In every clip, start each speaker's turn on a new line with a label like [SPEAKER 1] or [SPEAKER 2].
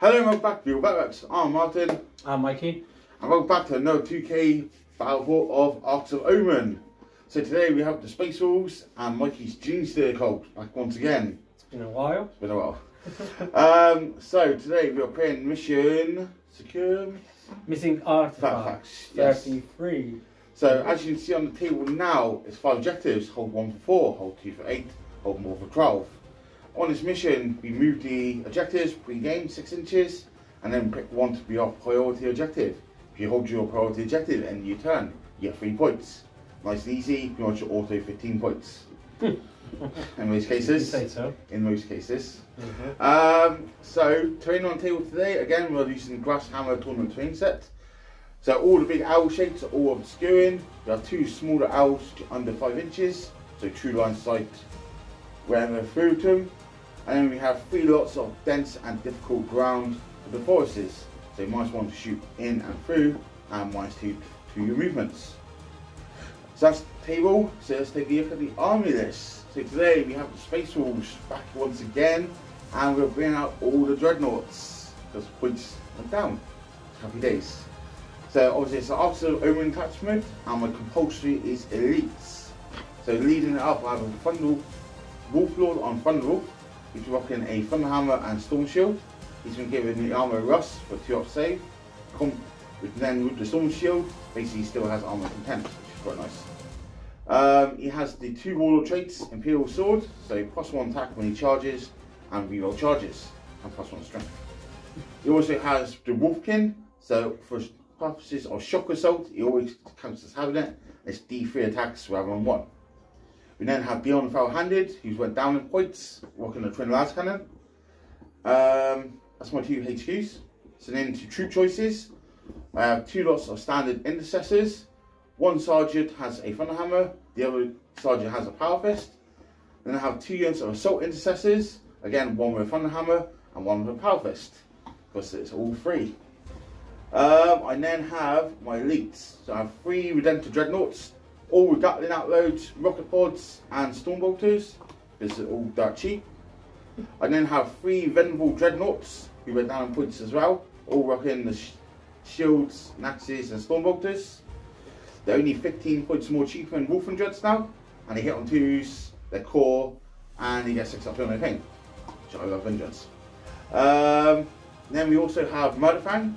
[SPEAKER 1] Hello and welcome back to Bugle. I'm Martin.
[SPEAKER 2] I'm Mikey.
[SPEAKER 1] And welcome back to another 2K battle report of Arcs of Omen. So today we have the Space Wolves and Mikey's Genestealer cult back once again.
[SPEAKER 2] It's been a while.
[SPEAKER 1] It's been a while. So today we are playing mission secure
[SPEAKER 2] Missing artifacts.
[SPEAKER 1] Yes.
[SPEAKER 2] 33.
[SPEAKER 1] So as you can see on the table now, it's 5 objectives. Hold 1 for 4, hold 2 for 8, hold more for 12. On this mission, we move the objectives pre-game 6 inches, and then pick one to be our priority objective. If you hold your priority objective and you turn, you get 3 points. Nice and easy. You want your auto 15 points. In most cases.
[SPEAKER 2] You say so.
[SPEAKER 1] In most cases. So terrain on the table today. Again, we're using Warhammer tournament terrain set. So all the big owl shapes are all obscuring. There are 2 smaller owls under 5 inches, so true line of sight wherever through to them. And then we have 3 lots of dense and difficult ground for the forests. So -1 to shoot in and through, and -2 to your movements. So that's the table. So let's take a look at the army list. So today we have the Space Wolves back once again, and we'll bring out all the dreadnoughts because points went down. Happy days. So obviously it's an Arcs of Omen attachment, and my compulsory is elites. So leading it up, I have a Wolf Lord on Thunderwolf. He's rocking a Thunderhammer and Storm Shield. He's been given the armor Rust for 2 up save. Then with the Storm Shield, basically he still has armor content, which is quite nice. He has the 2 Warlord traits, Imperial Sword, so +1 attack when he charges, and reroll charges, and +1 strength. He also has the Wolfkin, so for purposes of shock assault, he always counts as having it. It's D3 attacks rather than 1. We then have Beyond Foul-Handed, who's went down in points, rocking the Twin Las Cannon. That's my 2 HQs. So then to troop choices, I have 2 lots of standard intercessors. 1 sergeant has a Thunderhammer, the other sergeant has a Power Fist. Then I have 2 units of assault intercessors, again 1 with a Thunderhammer and 1 with a Power Fist, because it's all free. I then have my elites. So I have 3 Redemptor Dreadnoughts, all with Gatling outloads, rocket pods and storm bolters. This is all dirt cheap. I then have 3 Venerable Dreadnoughts, who went down in points as well, all rocking the shields, axes and storm bolters. They're only 15 points more cheaper than Wolfen Dreads now, and they hit on 2s, they're core, and you get 6 up on their pain, which I love Dreads. Then we also have Murderfang.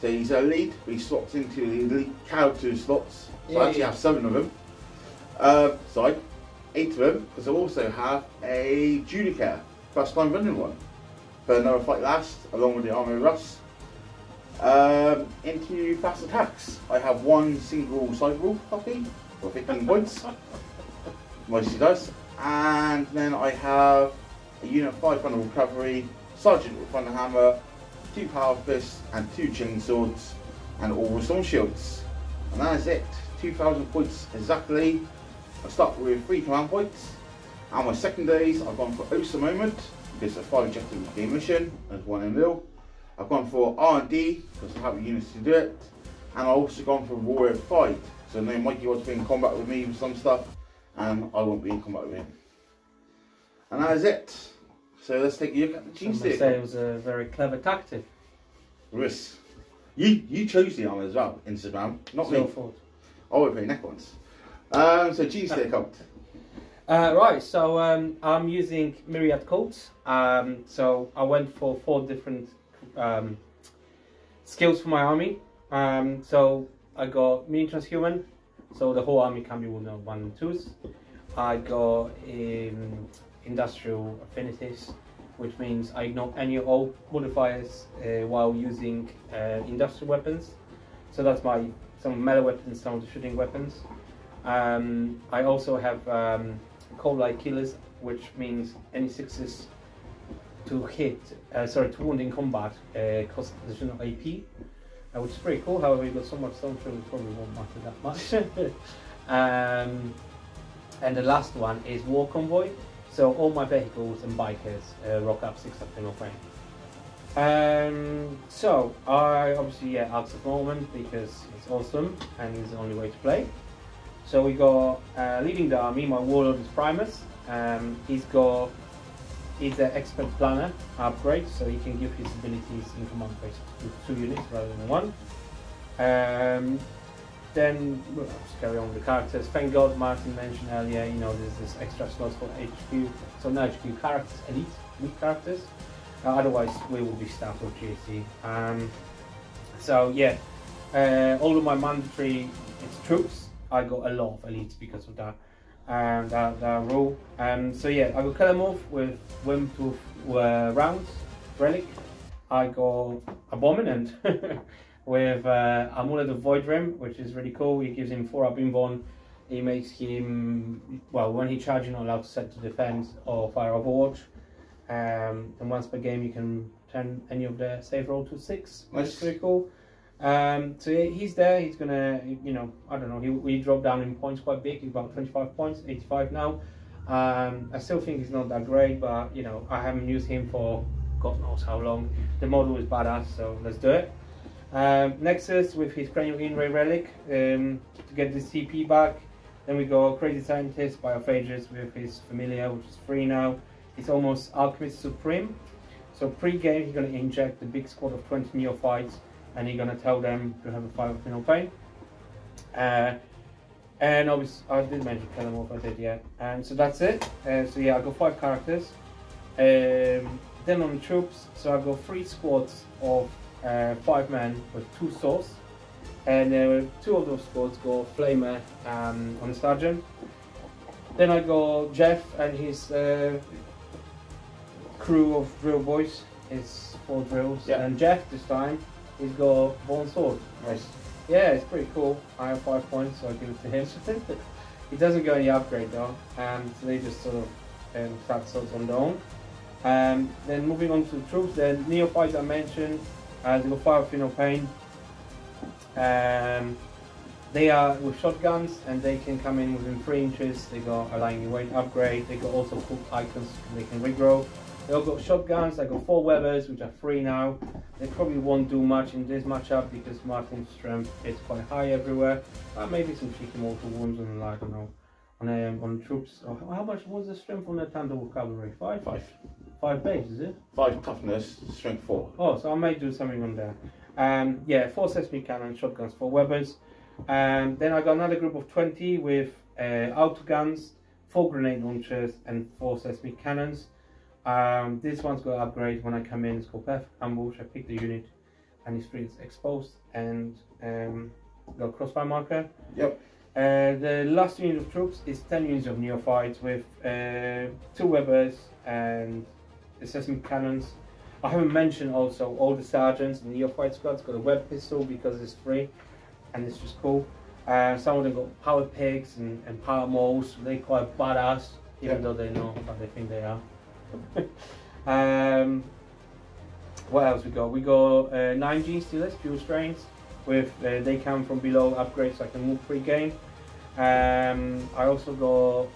[SPEAKER 1] So he's a lead, but he slots into the elite character slots. So I actually have 7 of them. 8 of them, because I also have a Judicature, first time running one, for another fight last, along with the armor Rust. Into fast attacks, I have 1 single Cyberwolf copy for 15 points. Mostly does. And then I have a unit 5 Vulnerable Recovery, Sergeant with Thunderhammer, 2 Power Fists and 2 Chain Swords, and all with Storm Shields. And that is it. 2,000 points exactly. I start with 3 command points. And my secondaries, I've gone for Osa Moment, because it's a 5 objective game mission, there's 1 in middle. I've gone for R&D, because I have the units to do it. And I've also gone for Warrior Fight. So I know Mikey wants to be in combat with me with some stuff, and I won't be in combat with him. And that is it. So let's take a look at the Genestealer.
[SPEAKER 2] I say it was a very clever tactic.
[SPEAKER 1] Risk. You chose the armor as well, Instagram, not me.
[SPEAKER 2] Your fault.
[SPEAKER 1] I would play neck ones. So Genestealer cult.
[SPEAKER 2] Right, so I'm using Myriad Cults. So I went for 4 different skills for my army. So I got Mini Transhuman, so the whole army can be 1 and 2s. I got Industrial Affinities, which means I ignore any of all modifiers while using industrial weapons. So that's some melee weapons, some of the shooting weapons. I also have Cold Light Killers, which means any 6s to hit, to wound in combat cost additional AP, which is pretty cool. However, you got so much Storm Shield, it probably won't matter that much. And the last one is War Convoy. So all my vehicles and bikers rock up 6 up in frame. So I obviously Arcs of Omen because it's awesome and it's the only way to play. So we got leading the army, my Warlord is Primus. He's got is an expert planner upgrade, so you can give his abilities in command phase to 2 units rather than 1. Then we'll just carry on with the characters. Thank God Martin mentioned earlier, you know, there's this extra slots for HQ, so no HQ characters, elite characters. Otherwise, we will be stuck with GSC. So yeah, all of my mandatory troops, I got a lot of elites because of that. That rule. So yeah, I got Kelemorph with Wimtooth rounds, relic. I got Abominant with Amulet of Void Rim, which is really cool. He gives him 4 up invuln. He makes him, well, when he charges, you're not allowed to set to defense or fire Overwatch. And once per game, you can turn any of the save roll to 6. Which is pretty cool. So yeah, he's there. He's gonna, you know, I don't know. He dropped down in points quite big. He's about 25 points, 85 now. I still think he's not that great, but you know, I haven't used him for God knows how long. The model is badass, so let's do it. Nexus with his Cranial Inray relic to get the CP back. Then we go Crazy Scientist, Biophagus with his Familiar, which is free now. It's almost Alchemist Supreme. So pre-game, he's going to inject the big squad of 20 neophytes, and he's going to tell them to have a 5 of no pain. And obviously, I did mention Kelemorph, I did, yeah. So that's it. So yeah, I got 5 characters. Then on troops, so I've got 3 squads of 5 men with 2 swords. And 2 of those squads go Flamer on the Sergeant. Then I go Jeff and his crew of drill boys. It's 4 drills. Yeah. And Jeff this time, he's got Bone Sword.
[SPEAKER 1] Nice.
[SPEAKER 2] Yeah, it's pretty cool. I have 5 points, so I give it to him. He doesn't get any upgrade though, so they just sort of start swords on their own. Then moving on to the troops, the neophytes I mentioned, they got 5 of no pain. They are with shotguns and they can come in within 3 inches. They got a lying in wait upgrade. They got also cooked icons they can regrow. They all got shotguns. I got 4 Webbers, which are free now. They probably won't do much in this matchup because Martin's strength is quite high everywhere. Maybe some cheeky mortal wounds and I don't know on troops. How much was the strength on the Tandem Cavalry? 5? 5 base, is it?
[SPEAKER 1] 5 toughness, strength 4.
[SPEAKER 2] Oh, so I may do something on there. Yeah, 4 sesame cannons, shotguns, 4 Webbers. Then I got another group of 20 with autoguns, 4 grenade launchers, and 4 sesame cannons. This one's got an upgrade when I come in. It's called Perfect Ambush. I pick the unit, and it's free, it's exposed, and got a crossfire marker.
[SPEAKER 1] Yep.
[SPEAKER 2] The last unit of troops is 10 units of neophytes with 2 Webbers and the sesame cannons. I haven't mentioned also all the sergeants and the neophyte squads got a web pistol because it's free and it's just cool. Some of them got power pigs and power moles. They're quite badass, even though they know what they think they are. What else we got? We got 9 Genestealers, pure strains, with they come from below upgrades, so I can move pre-game. I also got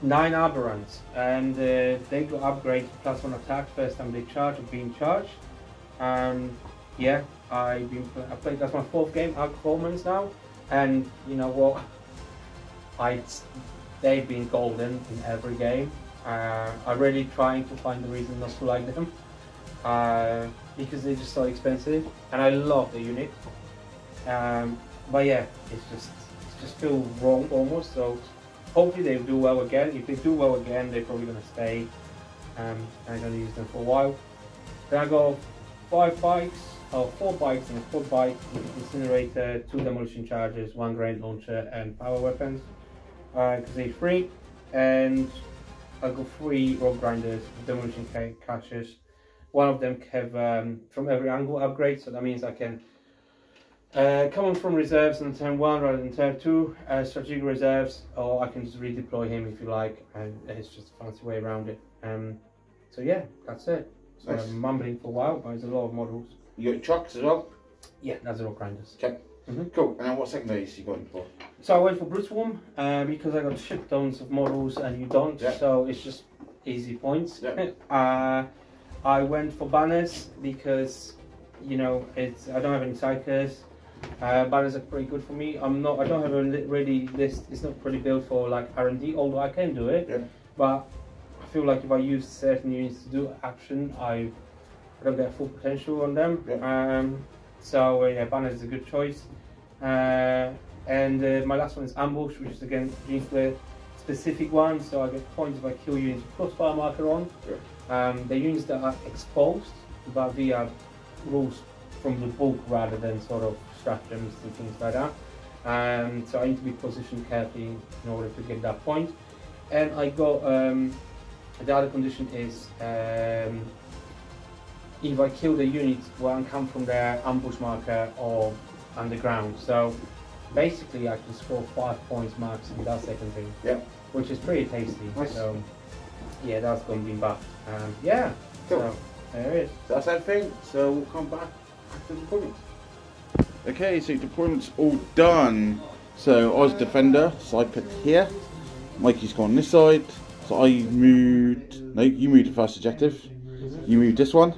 [SPEAKER 2] 9 Aberrants, and they got upgrades +1 attack first time they charge or being charged. Yeah, I played, that's my 4th game out performance now, and you know what? They've been golden in every game. I'm really trying to find the reason not to like them because they're just so expensive, and I love the unit. But yeah, it's just feel wrong almost. So hopefully they do well again. If they do well again, they're probably gonna stay. I'm gonna use them for a while. Then I got 4 bikes and a quad bike with incinerator, 2 demolition charges, 1 grenade launcher, and power weapons because they're free. And I got 3 rock grinders, demolition caches. One of them have from every angle upgrade, so that means I can come on from reserves on turn 1 rather than turn 2, strategic reserves, or I can just redeploy him if you like, and it's just a fancy way around it. So yeah, that's it. So nice. I'm mumbling for a while, but there's a lot of models.
[SPEAKER 1] You got trucks as well?
[SPEAKER 2] Yeah, that's the rock grinders.
[SPEAKER 1] Check. Cool. And then what secondaries you going for?
[SPEAKER 2] So I went for Brute Swarm because I got shit tons of models and you don't, so it's just easy points. I went for Banners because, you know, I don't have any Psychers. Banners are pretty good for me. I don't have a ready list. It's not pretty built for like R&D, although I can do it. Yeah. But I feel like if I use certain units to do action, I don't get full potential on them.
[SPEAKER 1] Yeah.
[SPEAKER 2] So yeah, banner is a good choice. And my last one is ambush, which is again Genestealer specific one. So I get points if I kill units with crossfire marker on.
[SPEAKER 1] Yeah.
[SPEAKER 2] The units that are exposed, but via rules from the book rather than sort of stratagems and things like that. So I need to be positioned carefully in order to get that point. And I got the other condition is if I kill the unit where I come from their ambush marker or underground. So basically I can score 5 points max with that second thing.
[SPEAKER 1] Yeah.
[SPEAKER 2] Which is pretty tasty.
[SPEAKER 1] Nice.
[SPEAKER 2] So yeah, that's going to be buffed. Yeah.
[SPEAKER 1] Cool.
[SPEAKER 2] So there it is.
[SPEAKER 1] So that's everything. So we'll come back after the deployment. Okay, so deployment's all done. So I was defender, so I put here. Mikey's gone this side. So I moved. No, you moved the first objective. You moved this one.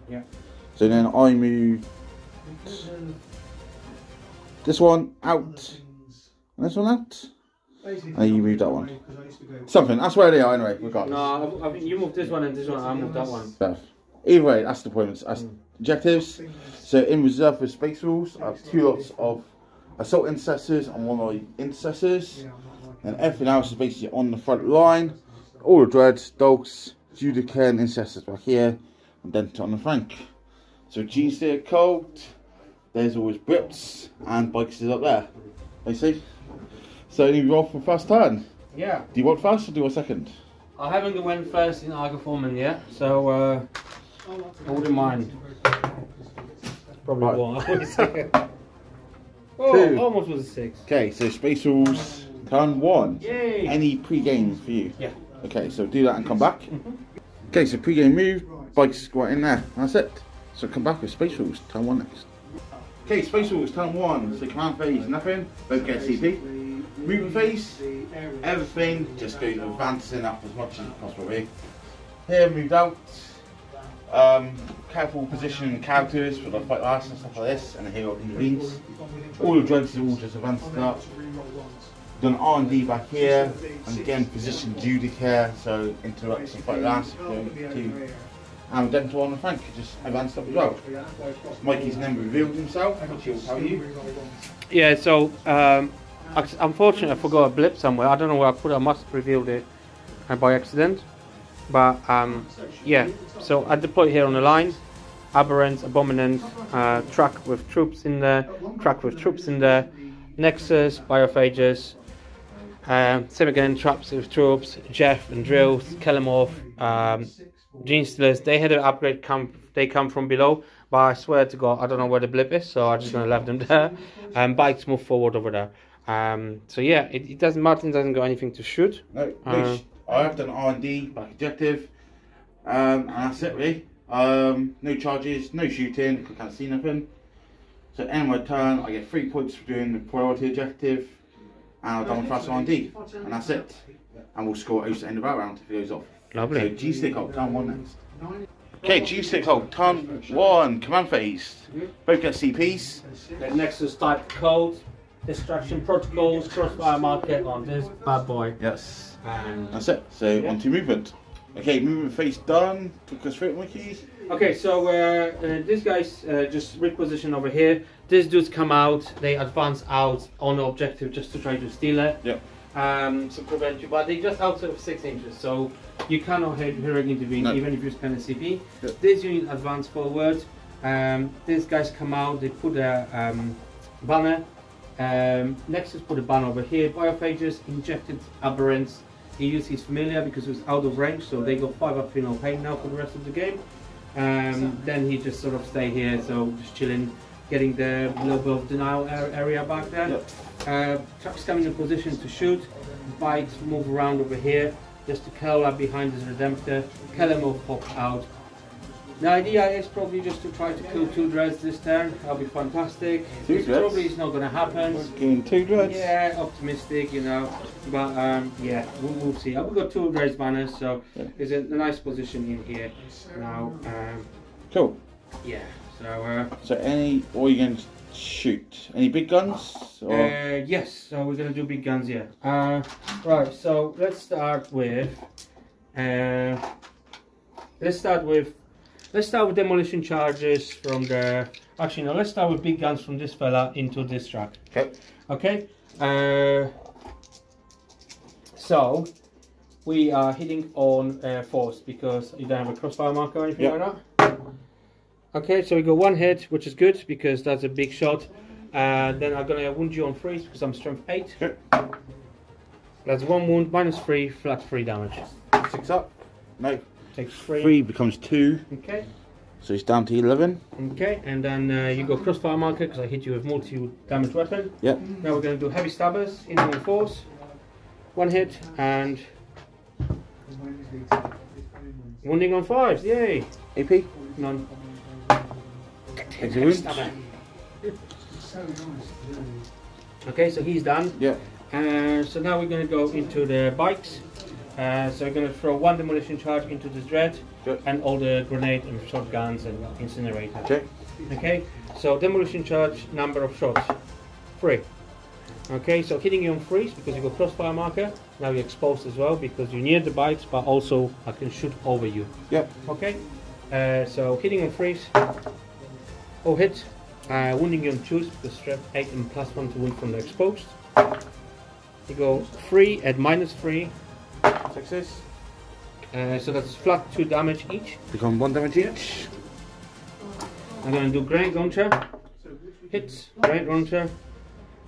[SPEAKER 2] Yeah.
[SPEAKER 1] So then I moved this one out. And this one out. And you moved that one. Something. That's where they are anyway. Regardless.
[SPEAKER 2] No, I think you moved this one and this one. I moved that one.
[SPEAKER 1] Fair. Either way, that's deployments. That's objectives. So in reserve for space rules, I have 2 lots of assault intercessors and 1 lot of intercessors. And everything else is basically on the front line. All the dreads, dogs, Judica and intercessors back here, and then on the flank. So Genestealer Cult, there's always Brips and Bikes is up there. You see? So you roll for first turn.
[SPEAKER 2] Yeah.
[SPEAKER 1] Do you want first or do you want second?
[SPEAKER 2] I haven't went first in Argo Foreman yet, so I wouldn't mind. Probably
[SPEAKER 1] Right.
[SPEAKER 2] won't. I would say. Oh,
[SPEAKER 1] 2.
[SPEAKER 2] almost was a 6.
[SPEAKER 1] Okay, so space rules, turn 1.
[SPEAKER 2] Yay!
[SPEAKER 1] Any pre-game for you?
[SPEAKER 2] Yeah.
[SPEAKER 1] Okay, so do that and come back. Okay, so pre-game move, Bikes right in there. That's it. So come back with space rules, turn 1 next. Okay, space rules, turn 1. So command phase, nothing. Don't get CP. Movement phase, everything just goes advancing up as much as possible. Here, moved out. Careful position characters for the fight last and stuff like this, and the hero intervenes. All the dreads are all just advanced up. Done R&D back here, and again position Judica, so interrupts and fight last. And then to on the flank, just advanced up as well. Mikey's then revealed himself, which he'll tell you.
[SPEAKER 2] Yeah, so unfortunately I forgot a blip somewhere. I don't know where I put it. I must have revealed it by accident. But yeah, so I deploy here on the line. Aberrant, Abominant, track with troops in there, Nexus, Biophages, same again, traps with troops, Jeff and Drills, Kelemorph, Genestealers. They had an upgrade they come from below, but I swear to God, I don't know where the blip is, so I'm just gonna leave them there. Bikes move forward over there. So yeah, it doesn't. Martin doesn't got anything to shoot.
[SPEAKER 1] No, I have done R&D, back objective, and that's it really. No charges, no shooting, I can't see nothing. So end my turn, I get 3 points for doing the priority objective, and I've done my fast R&D, and that's it. And we'll score at the end of our round if it goes off.
[SPEAKER 2] Lovely.
[SPEAKER 1] So G-stick hold, turn 1 next. Okay, G-stick hold, turn 1, command phase. Both get CPs.
[SPEAKER 2] Get Nexus type code, destruction protocols, crossfire market on this bad boy.
[SPEAKER 1] Yes.
[SPEAKER 2] And
[SPEAKER 1] That's it. So on to movement. Okay, movement phase done. Took us through it, Mickey.
[SPEAKER 2] okay, so this guy's just reposition over here. These dudes come out, they advance out on the objective just to try to steal it.
[SPEAKER 1] Yep.
[SPEAKER 2] To prevent you, but they just outside of 6 inches, so you cannot heroic intervene even if you spend a CP.
[SPEAKER 1] Yep.
[SPEAKER 2] This unit advance forward. These guys come out, they put a banner. Nexus put a banner over here. Biophages injected Aberrants. He used his familiar because it was out of range, so they got 5 up for no pain now for the rest of the game. Then he just sort of stay here, so just chilling, getting the little bit of denial area back there. Yep. Trucks coming in position to shoot. Bikes move around over here just to curl up behind his Redemptor. Kelemorph pops out. The idea is probably just to try to kill 2 dreads this turn. That'll be fantastic.
[SPEAKER 1] 2 dreads?
[SPEAKER 2] Probably it's not going to happen.
[SPEAKER 1] Killing 2 dreads?
[SPEAKER 2] Yeah, optimistic, you know. But yeah, we'll see. We've got 2 dreads banners, so
[SPEAKER 1] yeah.
[SPEAKER 2] It's a nice position in here now.
[SPEAKER 1] Cool.
[SPEAKER 2] Yeah, so.
[SPEAKER 1] So what are you going to shoot? Any big guns? Or?
[SPEAKER 2] Yes, so we're going to do big guns here. Right, so let's start with Let's start with demolition charges from the. Actually, no. Let's start with big guns from this fella into this truck.
[SPEAKER 1] Okay.
[SPEAKER 2] Okay. So we are hitting on force because you don't have a crossfire marker or anything like that. Okay, so we got one hit, which is good because that's a big shot. Then I'm gonna wound you on freeze because I'm strength 8.
[SPEAKER 1] Okay.
[SPEAKER 2] That's 1 wound, -3, flat 3 damage.
[SPEAKER 1] 6 up. No.
[SPEAKER 2] Takes 3.
[SPEAKER 1] 3 becomes 2.
[SPEAKER 2] Okay.
[SPEAKER 1] So it's down to 11.
[SPEAKER 2] Okay, and then you go crossfire marker because I hit you with multi-damage weapon.
[SPEAKER 1] Yep.
[SPEAKER 2] Now we're going to do heavy stabbers, hitting on force. 1 hit and wounding on 5s, yay!
[SPEAKER 1] AP?
[SPEAKER 2] None.
[SPEAKER 1] Takes a wound.
[SPEAKER 2] Okay, so he's done.
[SPEAKER 1] Yeah.
[SPEAKER 2] So now we're going to go into the bikes. So we're going to throw 1 demolition charge into this dread.
[SPEAKER 1] Good.
[SPEAKER 2] And all the grenade and shotguns and incinerator.
[SPEAKER 1] Okay.
[SPEAKER 2] Okay, so demolition charge, number of shots, 3. Okay, so hitting you on freeze because you got crossfire marker. Now you're exposed as well because you're near the bikes, but also I can shoot over you.
[SPEAKER 1] Yep.
[SPEAKER 2] Okay, so hitting on freeze, all hit, wounding you on choose because strength 8 and +1 to wound from the exposed. You go 3 at -3.
[SPEAKER 1] Success.
[SPEAKER 2] So that's flat 2 damage each.
[SPEAKER 1] Become 1 damage each.
[SPEAKER 2] I'm going to do grenade launcher. Hits, grenade launcher.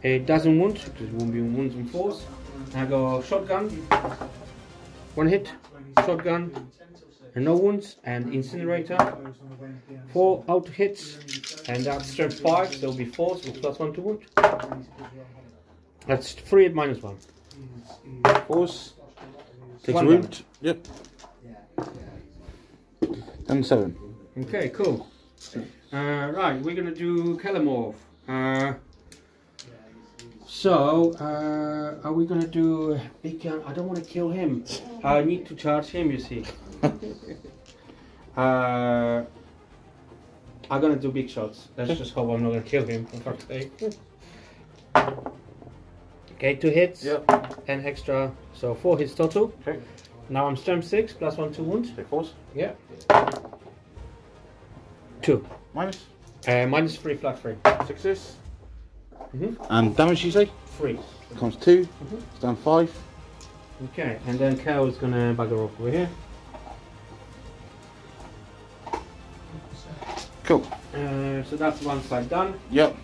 [SPEAKER 2] It doesn't wound, because it won't be wounds and force. I go shotgun. 1 hit, shotgun, and no wounds, and incinerator. 4 auto hits, and that's strength 5, so it'll be force with +1 to wound. That's 3 at -1.
[SPEAKER 1] Force. Takes
[SPEAKER 2] 1
[SPEAKER 1] a wound.
[SPEAKER 2] damage.
[SPEAKER 1] Yep. And 7.
[SPEAKER 2] Okay, cool. Right, we're gonna do Kelemorph. Are we gonna do a big gun? I don't want to kill him. I need to charge him, you see. I'm gonna do big shots. Let's just hope I'm not gonna kill him, for fuck's sake. Okay, 2 hits.
[SPEAKER 1] Yep.
[SPEAKER 2] And extra, so 4 hits total.
[SPEAKER 1] Okay.
[SPEAKER 2] Now I'm strength 6, +1 to wound.
[SPEAKER 1] Take force.
[SPEAKER 2] Yeah. 2.
[SPEAKER 1] Minus.
[SPEAKER 2] -3, flat 3.
[SPEAKER 1] Success.
[SPEAKER 2] Mm-hmm.
[SPEAKER 1] And damage you say?
[SPEAKER 2] 3.
[SPEAKER 1] Becomes 2. It's down 5.
[SPEAKER 2] Okay, and then Cal is gonna bugger off over here.
[SPEAKER 1] Cool.
[SPEAKER 2] So that's one side done.
[SPEAKER 1] Yep.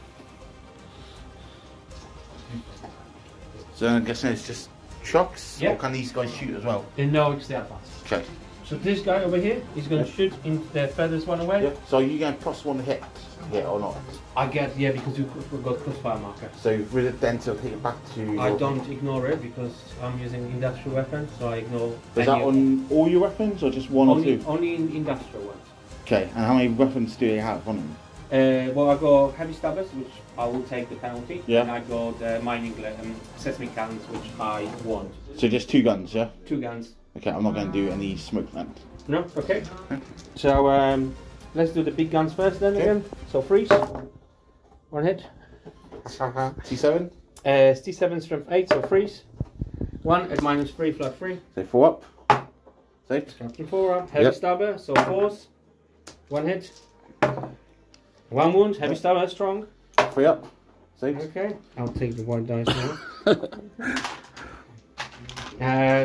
[SPEAKER 1] So I'm guessing it's just trucks?
[SPEAKER 2] Yep.
[SPEAKER 1] Or can these guys shoot as well?
[SPEAKER 2] No, it's the advance.
[SPEAKER 1] Okay.
[SPEAKER 2] So this guy over here is going to shoot in the feathers one away.
[SPEAKER 1] Yeah. So are you going to +1 hit here or not?
[SPEAKER 2] I get, yeah, because we've got crossfire marker.
[SPEAKER 1] So with it then to take it back to...
[SPEAKER 2] I don't ignore it because I'm using industrial weapons, so I ignore...
[SPEAKER 1] Is that on all your weapons or just one
[SPEAKER 2] only,
[SPEAKER 1] or 2?
[SPEAKER 2] Only in industrial ones.
[SPEAKER 1] Okay, and how many weapons do you have on them?
[SPEAKER 2] Well, I got heavy stabbers, which I will take the penalty.
[SPEAKER 1] Yeah.
[SPEAKER 2] And I got mining sesame cannons, which I want.
[SPEAKER 1] So just 2 guns, yeah?
[SPEAKER 2] 2 guns.
[SPEAKER 1] Okay, I'm not going to do any smoke land.
[SPEAKER 2] No? Okay. So let's do the big guns first then again. So freeze. 1 hit.
[SPEAKER 1] T7?
[SPEAKER 2] T7 strength 8, so freeze. 1 at -3, flat 3.
[SPEAKER 1] So 4 up. Saved.
[SPEAKER 2] Strength 4 up. Heavy stabber, so force. 1 hit. 1 wound, heavy stabber, strong.
[SPEAKER 1] 3 up. Saved.
[SPEAKER 2] Okay, I'll take the 1 dice now.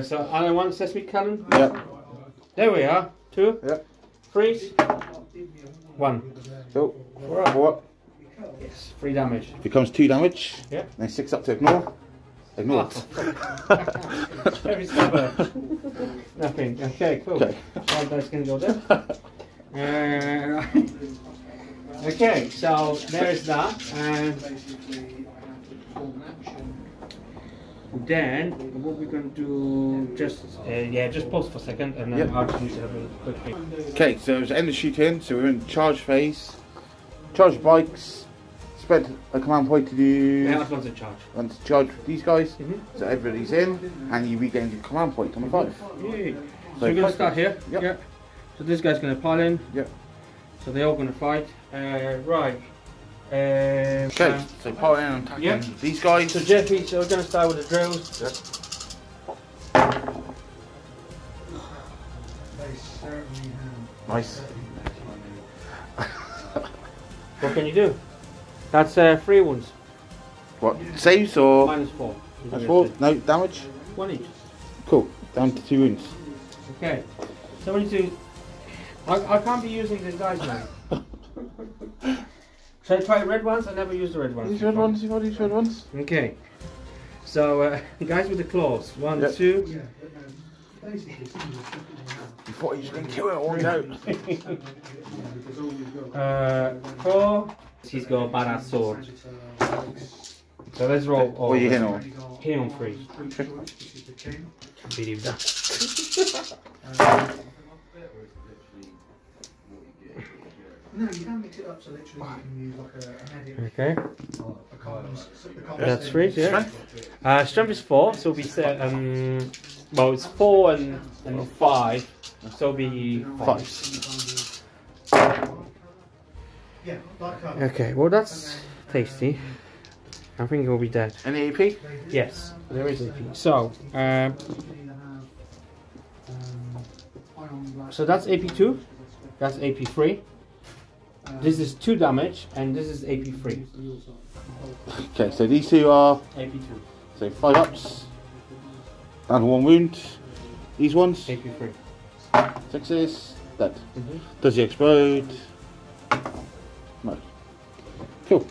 [SPEAKER 2] So other 1 sesame cannon.
[SPEAKER 1] Yep.
[SPEAKER 2] There we are. 2.
[SPEAKER 1] Yep.
[SPEAKER 2] Freeze. 1.
[SPEAKER 1] Cool.
[SPEAKER 2] 4 up.
[SPEAKER 1] 4 up.
[SPEAKER 2] Yes, 3 damage.
[SPEAKER 1] Becomes 2 damage.
[SPEAKER 2] Yeah.
[SPEAKER 1] Then 6 up to ignore. Ignore it.
[SPEAKER 2] Heavy stabber. Nothing. Okay, cool.
[SPEAKER 1] Okay.
[SPEAKER 2] 1 dice can go there. Okay, so there's that. Then what we're going to do, just pause for a second and then I'll just need to have a quick thing.
[SPEAKER 1] Okay, so it's end of shooting, so we're in charge phase. Charge bikes, spend a command point to do...
[SPEAKER 2] Yeah, advance a charge.
[SPEAKER 1] And to charge these guys, so everybody's in, and you regain your command point on the 5.
[SPEAKER 2] Yay. So we're going to start here.
[SPEAKER 1] Yep.
[SPEAKER 2] Yeah. So this guy's going to pile in.
[SPEAKER 1] Yep.
[SPEAKER 2] So they're all going to fight. Right.
[SPEAKER 1] Okay, so pile in and attacking these guys.
[SPEAKER 2] So Jeffy, so we're going to start with the drills.
[SPEAKER 1] Yep. Nice.
[SPEAKER 2] What can you do? That's 3 wounds.
[SPEAKER 1] What? Saves or?
[SPEAKER 2] -4.
[SPEAKER 1] That's 4? No damage?
[SPEAKER 2] 1 each.
[SPEAKER 1] Cool. Down to 2 wounds.
[SPEAKER 2] Okay. So we need to... I can't be using these guys now. Should I try red ones? I never used the red ones.
[SPEAKER 1] These red ones, you've got these red ones?
[SPEAKER 2] Okay. So, guys with the claws. 1, 2.
[SPEAKER 1] You thought he was going to kill it all, no.
[SPEAKER 2] 4. He's got a badass sword. So let's roll all.
[SPEAKER 1] What are you hitting on?
[SPEAKER 2] Hitting on 3.
[SPEAKER 1] Okay.
[SPEAKER 2] Can't believe that.
[SPEAKER 3] No, you don't mix it up, so literally you can use like a medic.
[SPEAKER 2] Okay. That's 3, yeah. Strength is 4, so it'll be well, it's 4 and 5, so it'll be 5.
[SPEAKER 3] Yeah, like
[SPEAKER 2] Okay, well that's tasty. I think it will be dead.
[SPEAKER 1] Any AP?
[SPEAKER 2] Yes, there is AP. So, so that's AP2, that's AP3. This is 2 damage, and this is AP3.
[SPEAKER 1] Okay, so these two are
[SPEAKER 2] AP2.
[SPEAKER 1] so 5 ups, down to 1 wound. These ones,
[SPEAKER 2] AP3.
[SPEAKER 1] 6s, dead. Does he explode? No. Cool.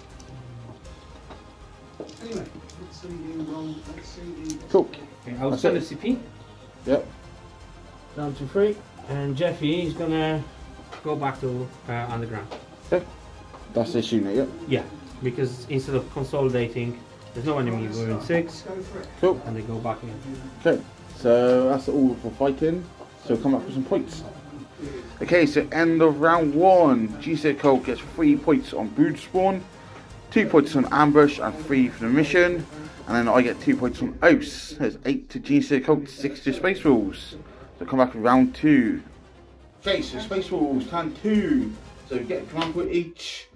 [SPEAKER 3] Anyway, let's see the roll. Let's see the.
[SPEAKER 1] Cool.
[SPEAKER 2] Okay, I'll send the CP.
[SPEAKER 1] Yep.
[SPEAKER 2] Down to 3, and Jeffy is gonna go back to underground.
[SPEAKER 1] Okay. That's this unit, yep.
[SPEAKER 2] Yeah, because instead of consolidating, there's no enemy within 6,
[SPEAKER 1] Cool.
[SPEAKER 2] and they go back in.
[SPEAKER 1] Okay, so that's all for fighting. So we'll come up with some points. Okay, so end of round 1. Genestealer Cult gets 3 points on brood spawn, 2 points on ambush, and 3 for the mission. And then I get 2 points on oaths. There's 8 to Genestealer Cult, 6 to space rules. So come back with round 2. Okay, so space rules, turn 2. So get a command point each.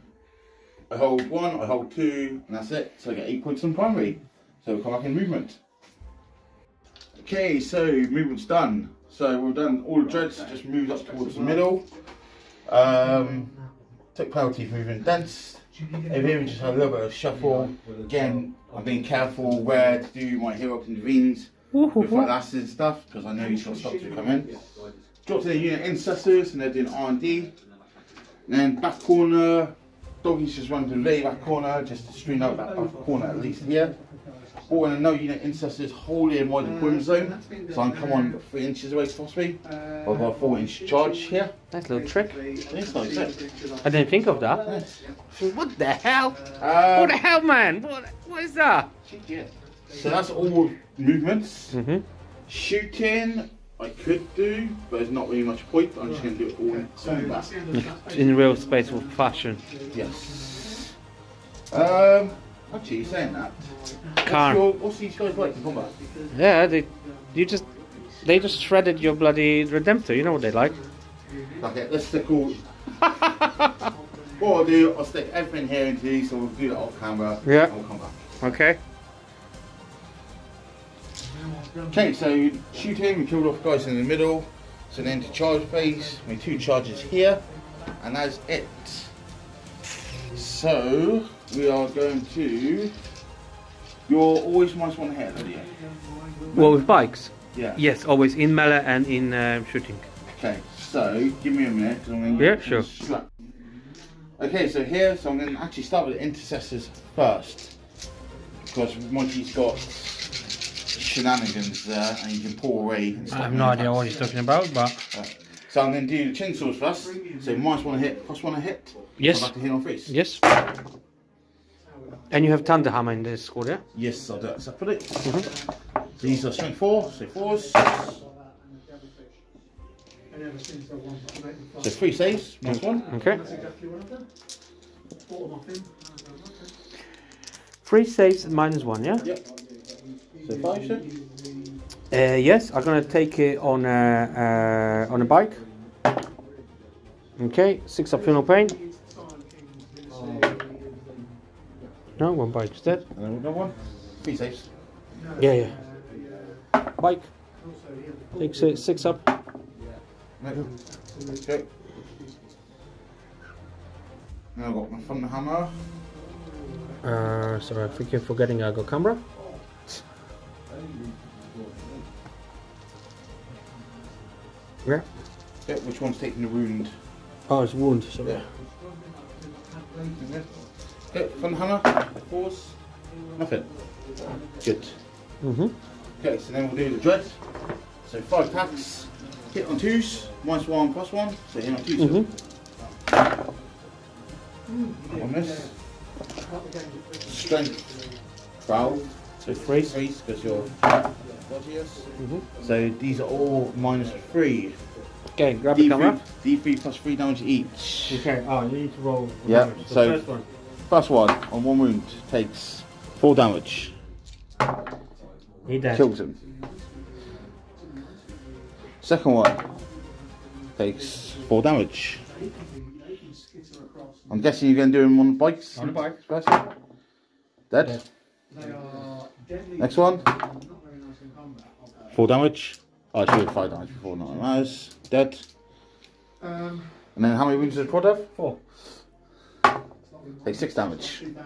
[SPEAKER 1] I hold 1, I hold 2, and that's it. So I get 8 points on primary. So we'll come back in movement. Okay, so movement's done. So we've done all the dreads, just moved up towards the middle. Took penalty for moving dense. Over here we just had a little bit of shuffle. Again, I'm being careful where to do my hero intervenes with my lasses and stuff, because I know he's got stuff to come in. Dropped in the unit intercessors and they're doing R&D. And then back corner, doggies just run to the very back corner, just to screen out that back corner at least here. Brought in another unit intercessors wholly in my deployment zone, so I can come on 3 inches away to me. I've got a 4-inch charge here.
[SPEAKER 2] Nice little trick.
[SPEAKER 1] It's like that.
[SPEAKER 2] I didn't think of that.
[SPEAKER 1] Yes.
[SPEAKER 2] What the hell? What the hell, man? What is that?
[SPEAKER 1] So that's all movements. Shooting, I could do, but there's not really much point. I'm just going to do it all in combat.
[SPEAKER 2] In real space with fashion.
[SPEAKER 1] Yes. Actually, saying that. What's these guys like in combat?
[SPEAKER 2] Yeah, they just shredded your bloody Redemptor. You know what they like.
[SPEAKER 1] Okay, let's stick all. What I'll do, I'll stick everything here into these, so we'll do that off camera.
[SPEAKER 2] Yeah.
[SPEAKER 1] And we'll come back.
[SPEAKER 2] Okay.
[SPEAKER 1] Okay, so shooting, we killed off guys in the middle. So then to charge phase, we 2 charges here, and that's it. So we are going to. You're always -1 hit, aren't you?
[SPEAKER 2] Well, with bikes.
[SPEAKER 1] Yeah.
[SPEAKER 2] Yes, always in melee and in shooting.
[SPEAKER 1] Okay, so give me a minute, because I'm going to
[SPEAKER 2] Yeah, sure.
[SPEAKER 1] strap. Okay, so here, so I'm going to actually start with the intercessors first, because Monty's got shenanigans there, and you can pull away. And
[SPEAKER 2] I have no idea what he's talking about, but
[SPEAKER 1] so I'm going to do the chainsaws first. So -1 hit, +1 hit.
[SPEAKER 2] yes.
[SPEAKER 1] I'm back to hit on face.
[SPEAKER 2] Yes. And you have Thunderhammer in this squad, yeah?
[SPEAKER 1] Yes, I'll do that separately. These are strength 4, so 4s. So 3 saves, -1.
[SPEAKER 2] Okay. 3 saves and -1, yeah?
[SPEAKER 1] Yep. So 5, sir?
[SPEAKER 2] Yes, I'm gonna take it on a bike. Okay, 6 up, feel no pain. No, 1 bike is dead.
[SPEAKER 1] And then another one. 3 saves.
[SPEAKER 2] Yeah. Bike. Takes 6 up.
[SPEAKER 1] Okay. Now I've got my thunder hammer.
[SPEAKER 2] Sorry, I think you're forgetting I got camera. Yeah.
[SPEAKER 1] Yeah, which one's taking the wound?
[SPEAKER 2] Oh, it's wound, sorry.
[SPEAKER 1] Yeah. Okay, thunder hammer, force, nothing. Good. Okay, so then we'll do the dread. So 5 attacks, hit on 2s, -1/+1, so hit on 2s. On this. Strength 12, so 3 because you're dodgiest. So these are all -3.
[SPEAKER 2] Okay, grab the camera.
[SPEAKER 1] D3 plus 3 damage each.
[SPEAKER 2] Okay, oh, you need to roll.
[SPEAKER 1] Yeah, so
[SPEAKER 2] first one.
[SPEAKER 1] first one on 1 wound takes 4 damage.
[SPEAKER 2] He dead.
[SPEAKER 1] Kills him. Second one takes 4 damage. I'm guessing you're going to do him on the bikes?
[SPEAKER 2] On the bike.
[SPEAKER 1] First. Dead. Next one. 4 damage. Oh, I should have 5 damage before, not matters. Dead. And then how many wounds does Prod have?
[SPEAKER 2] 4.
[SPEAKER 1] Take 6 damage.
[SPEAKER 2] Am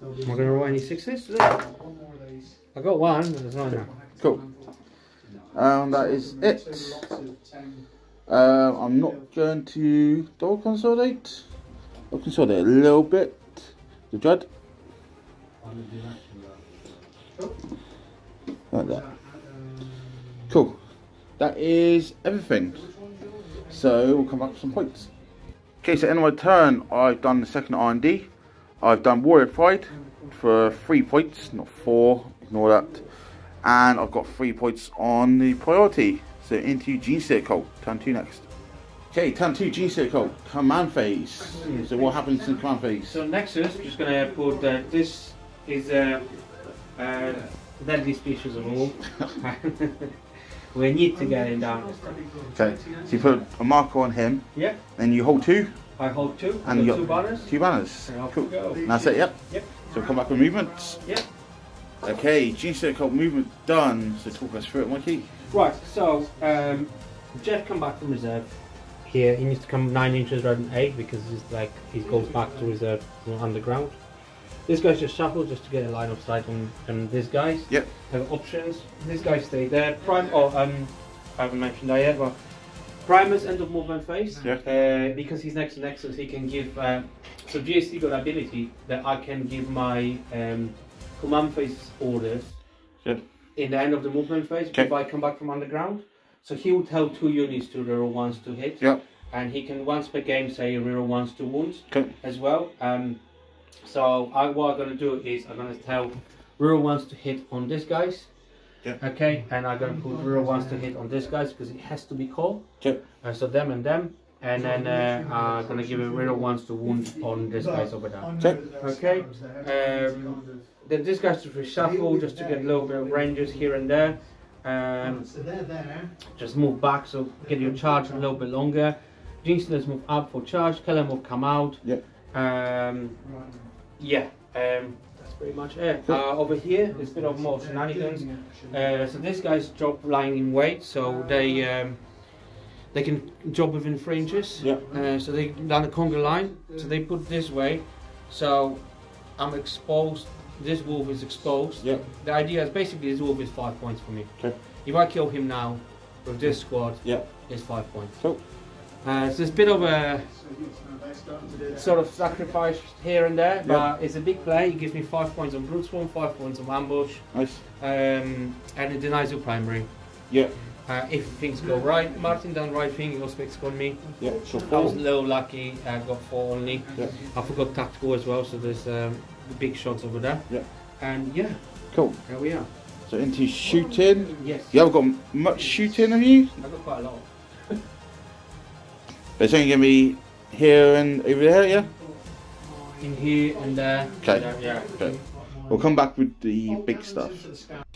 [SPEAKER 2] I going to roll any 6s today? I got 1, but there's not enough.
[SPEAKER 1] Cool. That is it. I'm not going to double consolidate. I'll consolidate a little bit. The dread. Like that. Cool. That is everything. So we'll come back with some points. Okay, so in my turn, I've done the second R&D. I've done Warrior Pride for 3 points, not 4. Ignore that. And I've got 3 points on the priority. So into Genestealer cult. Turn 2 next. Okay, turn 2 Genestealer cult. Command phase. So what happens in command phase?
[SPEAKER 2] So Nexus, just going to put this is a deadly species of wolf. We need to get him down.
[SPEAKER 1] Okay, so you put a marker on him.
[SPEAKER 2] Yeah.
[SPEAKER 1] Then you hold 2.
[SPEAKER 2] I hold 2.
[SPEAKER 1] And you got
[SPEAKER 2] 2 banners.
[SPEAKER 1] 2 banners.
[SPEAKER 2] And off
[SPEAKER 1] Cool.
[SPEAKER 2] we go.
[SPEAKER 1] And that's it, yep.
[SPEAKER 2] Yep.
[SPEAKER 1] So come back with movements.
[SPEAKER 2] Yep.
[SPEAKER 1] Okay, Genestealer cult movement done. So talk us through it, Mikey.
[SPEAKER 2] Right, so Jeff come back from reserve. Here, he needs to come 9 inches rather than 8 because it's like he goes back to reserve underground. This guy's just shuffled just to get a line of sight on these guys.
[SPEAKER 1] Yep.
[SPEAKER 2] Have options. This guy stay there. Prime. Oh, I haven't mentioned that yet. Well, Primus end of movement phase.
[SPEAKER 1] Yeah.
[SPEAKER 2] Because he's next to Nexus, he can give. So GST got ability that I can give my command phase orders.
[SPEAKER 1] Yeah.
[SPEAKER 2] In the end of the movement phase, if I come back from underground. So he will tell 2 units to reroll 1s to hit.
[SPEAKER 1] Yep.
[SPEAKER 2] And he can once per game say reroll 1s to wounds as well. So what I'm going to do is I'm going to tell reroll 1s to hit on this guys.
[SPEAKER 1] Yeah.
[SPEAKER 2] Okay, and I'm going to put reroll 1s to hit on this guys because it has to be called.
[SPEAKER 1] Okay.
[SPEAKER 2] So them and them. And then I'm going to give a reroll 1s to wound on this guys over there. Okay. Then this guy's to reshuffle just to get a little bit of ranges here and there. Just move back, so get your charge a little bit longer. Genestealers move up for charge. Keller move come out.
[SPEAKER 1] Yep.
[SPEAKER 2] That's pretty much it. Over here, there's a bit of more shenanigans. So these guys drop lying in wait, so they can drop within 3 inches.
[SPEAKER 1] Yeah.
[SPEAKER 2] So they down the conga line. So they put this way. So I'm exposed. This wolf is exposed.
[SPEAKER 1] Yeah.
[SPEAKER 2] The idea is basically this wolf is 5 points for me.
[SPEAKER 1] Okay.
[SPEAKER 2] If I kill him now with this squad, it's 5 points.
[SPEAKER 1] Cool.
[SPEAKER 2] So there's a bit of a sort of sacrifice here and there, but it's a big play. It gives me 5 points on brute swarm, 5 points on ambush.
[SPEAKER 1] Nice.
[SPEAKER 2] And it denies your primary.
[SPEAKER 1] Yeah.
[SPEAKER 2] If things go right, Martin done right thing, he also on me.
[SPEAKER 1] Yeah, sure.
[SPEAKER 2] I was a little lucky, I got 4 only.
[SPEAKER 1] Yeah.
[SPEAKER 2] I forgot tactical as well, so there's the big shots over there.
[SPEAKER 1] Yeah.
[SPEAKER 2] And
[SPEAKER 1] cool.
[SPEAKER 2] There we are.
[SPEAKER 1] So into shooting.
[SPEAKER 2] Yes.
[SPEAKER 1] You haven't got much shooting, have you?
[SPEAKER 2] I've got quite a lot.
[SPEAKER 1] But it's only going to be here and over there, yeah?
[SPEAKER 2] In here and there.
[SPEAKER 1] Okay.
[SPEAKER 2] Yeah.
[SPEAKER 1] Okay. We'll come back with the big stuff.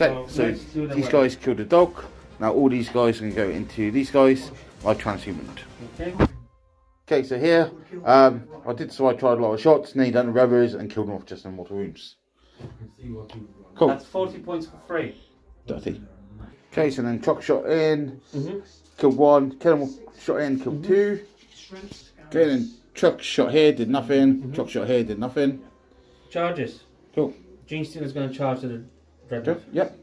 [SPEAKER 1] Okay, so
[SPEAKER 2] let's do the
[SPEAKER 1] these
[SPEAKER 2] weapon.
[SPEAKER 1] guys killed a dog. Now all these guys are going to go into these guys. I transhumaned.
[SPEAKER 2] Okay.
[SPEAKER 1] Okay, so here, I tried a lot of shots, and then done the revers and killed them off just in mortal wounds. Cool.
[SPEAKER 2] That's 40 points for free.
[SPEAKER 1] Dirty. Okay, so then truck shot in. killed one. Killing shot in, killed two. Getting truck shot here, did nothing. Truck shot here, did nothing.
[SPEAKER 2] Charges.
[SPEAKER 1] Cool.
[SPEAKER 2] Genestealer's going to charge to the dreadnought.
[SPEAKER 1] Yep.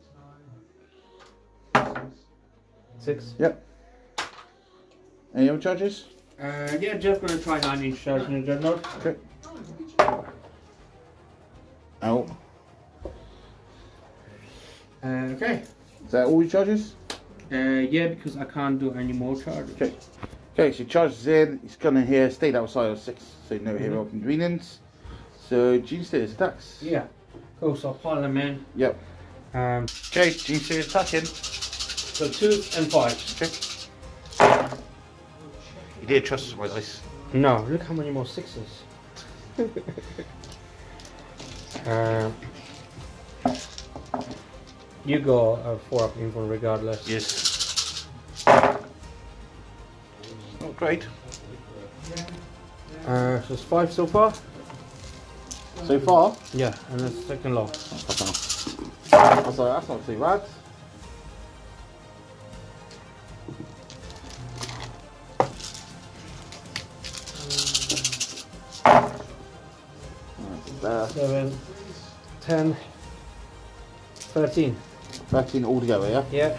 [SPEAKER 2] 6.
[SPEAKER 1] Yep. Any other charges?
[SPEAKER 2] Yeah, Jeff's going to try 9-inch charge in the dreadnought.
[SPEAKER 1] Okay. Out.
[SPEAKER 2] Okay.
[SPEAKER 1] Is that all your charges?
[SPEAKER 2] Yeah, because I can't do any more charges.
[SPEAKER 1] Okay. Okay, so charges in, he's gone in here, stayed outside of 6, so no hero inconvenience. So Genestealer's attacks.
[SPEAKER 2] Yeah. Cool, so I'll pile them in.
[SPEAKER 1] Yep. Okay, Genestealer's attacking.
[SPEAKER 2] So 2 and 5.
[SPEAKER 1] Okay. You did trust us, my dice.
[SPEAKER 2] No, look how many more 6s. You go 4 up info regardless.
[SPEAKER 1] Yes. Not great.
[SPEAKER 2] So it's 5 so far?
[SPEAKER 1] So far?
[SPEAKER 2] Yeah, and that's second low.
[SPEAKER 1] I was like, that's not too bad. There.
[SPEAKER 2] 7, 10, 13.
[SPEAKER 1] 13 altogether, yeah?
[SPEAKER 2] Yeah.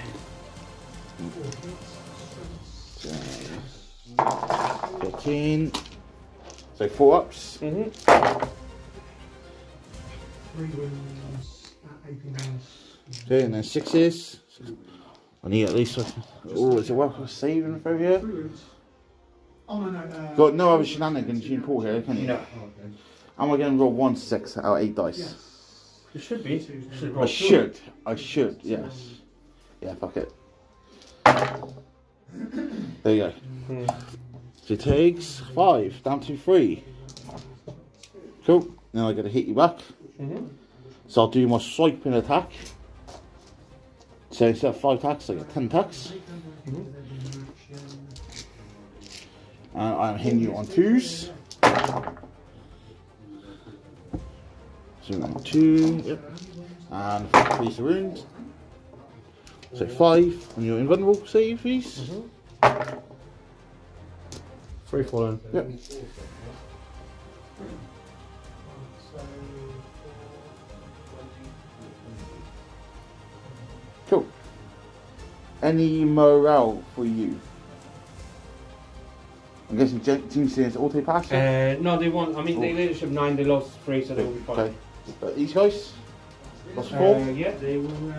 [SPEAKER 1] 13. So 4 ups.
[SPEAKER 3] 3 wounds at 18 hours.
[SPEAKER 1] Okay, and then 6s. I need at least. Oh, is it welcome saving throw here?
[SPEAKER 3] 3 wounds. Oh no.
[SPEAKER 1] Got no other shenanigans you can pull here, can you?
[SPEAKER 2] No.
[SPEAKER 1] Am I going to roll 1 6 out of 8 dice?
[SPEAKER 3] Yes.
[SPEAKER 2] You should be.
[SPEAKER 1] I should, yes. Yeah, fuck it. There you go. So it takes 5, down to 3. Cool. Now I got to hit you back. So I'll do my swiping attack. So instead of 5 attacks, I get 10 attacks. And I'm hitting you on 2s. So 2, yep. And 3 wounds. So 5 on your invulnerable save, please.
[SPEAKER 2] 3 fallen.
[SPEAKER 1] Yep. Cool. Any morale for you? I'm guessing Genestealer's auto pass?
[SPEAKER 2] No, they won. I mean, they leadership 9, they lost 3, so they'll be fine.
[SPEAKER 1] Okay. These guys? Lost 4?
[SPEAKER 2] Yeah, they will be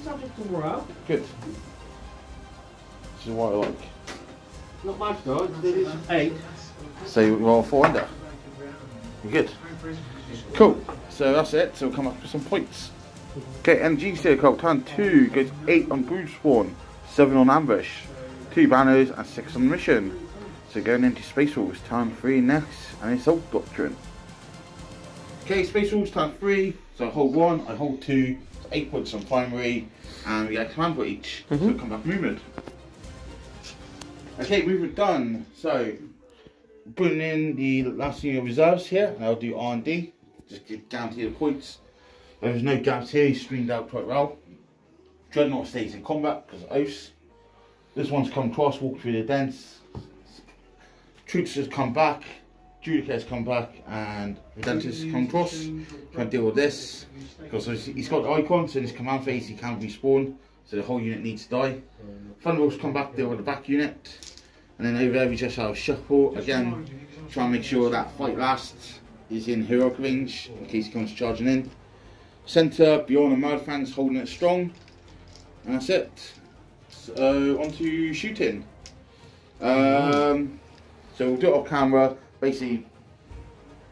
[SPEAKER 2] subject to morale.
[SPEAKER 1] Good. This is what I like.
[SPEAKER 2] Not much though, they did 8.
[SPEAKER 1] So you roll 4 under. You're good. Cool. So that's it. So we'll come up with some points. Okay, and Genestealer cult turn 2 goes 8 on brood spawn, 7 on ambush, 2 banners and 6 on mission. So going into Space Wolves, turn 3 next, and Assault Doctrine. Okay, Space Wolves turn 3, so I hold 1, I hold 2, so 8 points on primary, and we get a command for each. So come back movement. Okay, movement done. So putting in the last unit of reserves here, and I'll do R&D, just to guarantee the points. There's no gaps here, he's streamed out quite well. Dreadnought stays in combat because of oaths. This one's come cross, walk through the dents. Troops has come back, Judicate's come back, and Redemptus come across. Trying to deal with this because he's got the icons in his command phase, he can't respawn, so the whole unit needs to die. Thunderbolts come back, deal with the back unit, and then over there we just have shuffle again. Try and make sure that fight lasts. Is in heroic range in case he comes charging in. Centre, Bjorn and Mudfangs holding it strong, and that's it. So on to shooting. So we'll do it off camera. Basically,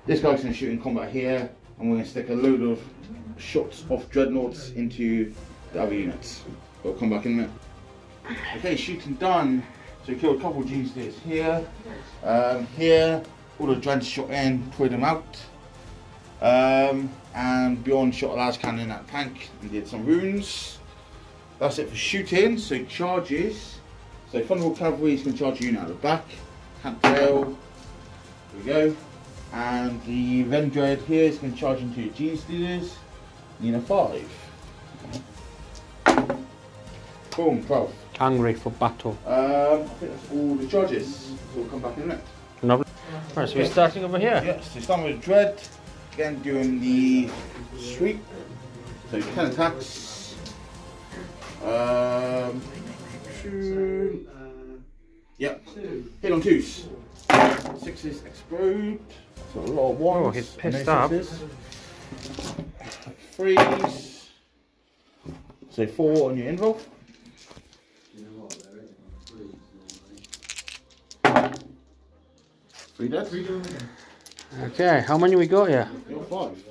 [SPEAKER 1] this guy's going to shoot in combat here, and we're going to stick a load of shots off dreadnoughts into the other units. We'll come back in a minute. Okay, shooting done. So we killed a couple of Genestealers here. Here, all the dreads shot in, cleared them out. And Bjorn shot a large cannon at tank and did some wounds. That's it for shooting. So charges. So Thunderbolt Cavalry is going to charge a unit out the back. Tail. There we go. And the Vendread here is going to charge into Genestealers. Need a 5. Boom, 12.
[SPEAKER 2] Angry for battle.
[SPEAKER 1] I think that's all the charges. So we'll come back in a minute.
[SPEAKER 2] Lovely. Alright, so we're starting over here.
[SPEAKER 1] Yes, so starting with Dread. Again, doing the sweep. So 10 attacks. Two. Yep. Hit on 2s. 6s explode. So a lot of 1s.
[SPEAKER 2] Oh, he's pissed up.
[SPEAKER 1] 3s. So 4 on your invul. 3 dead.
[SPEAKER 2] Okay, how many we got here?
[SPEAKER 1] You're 5.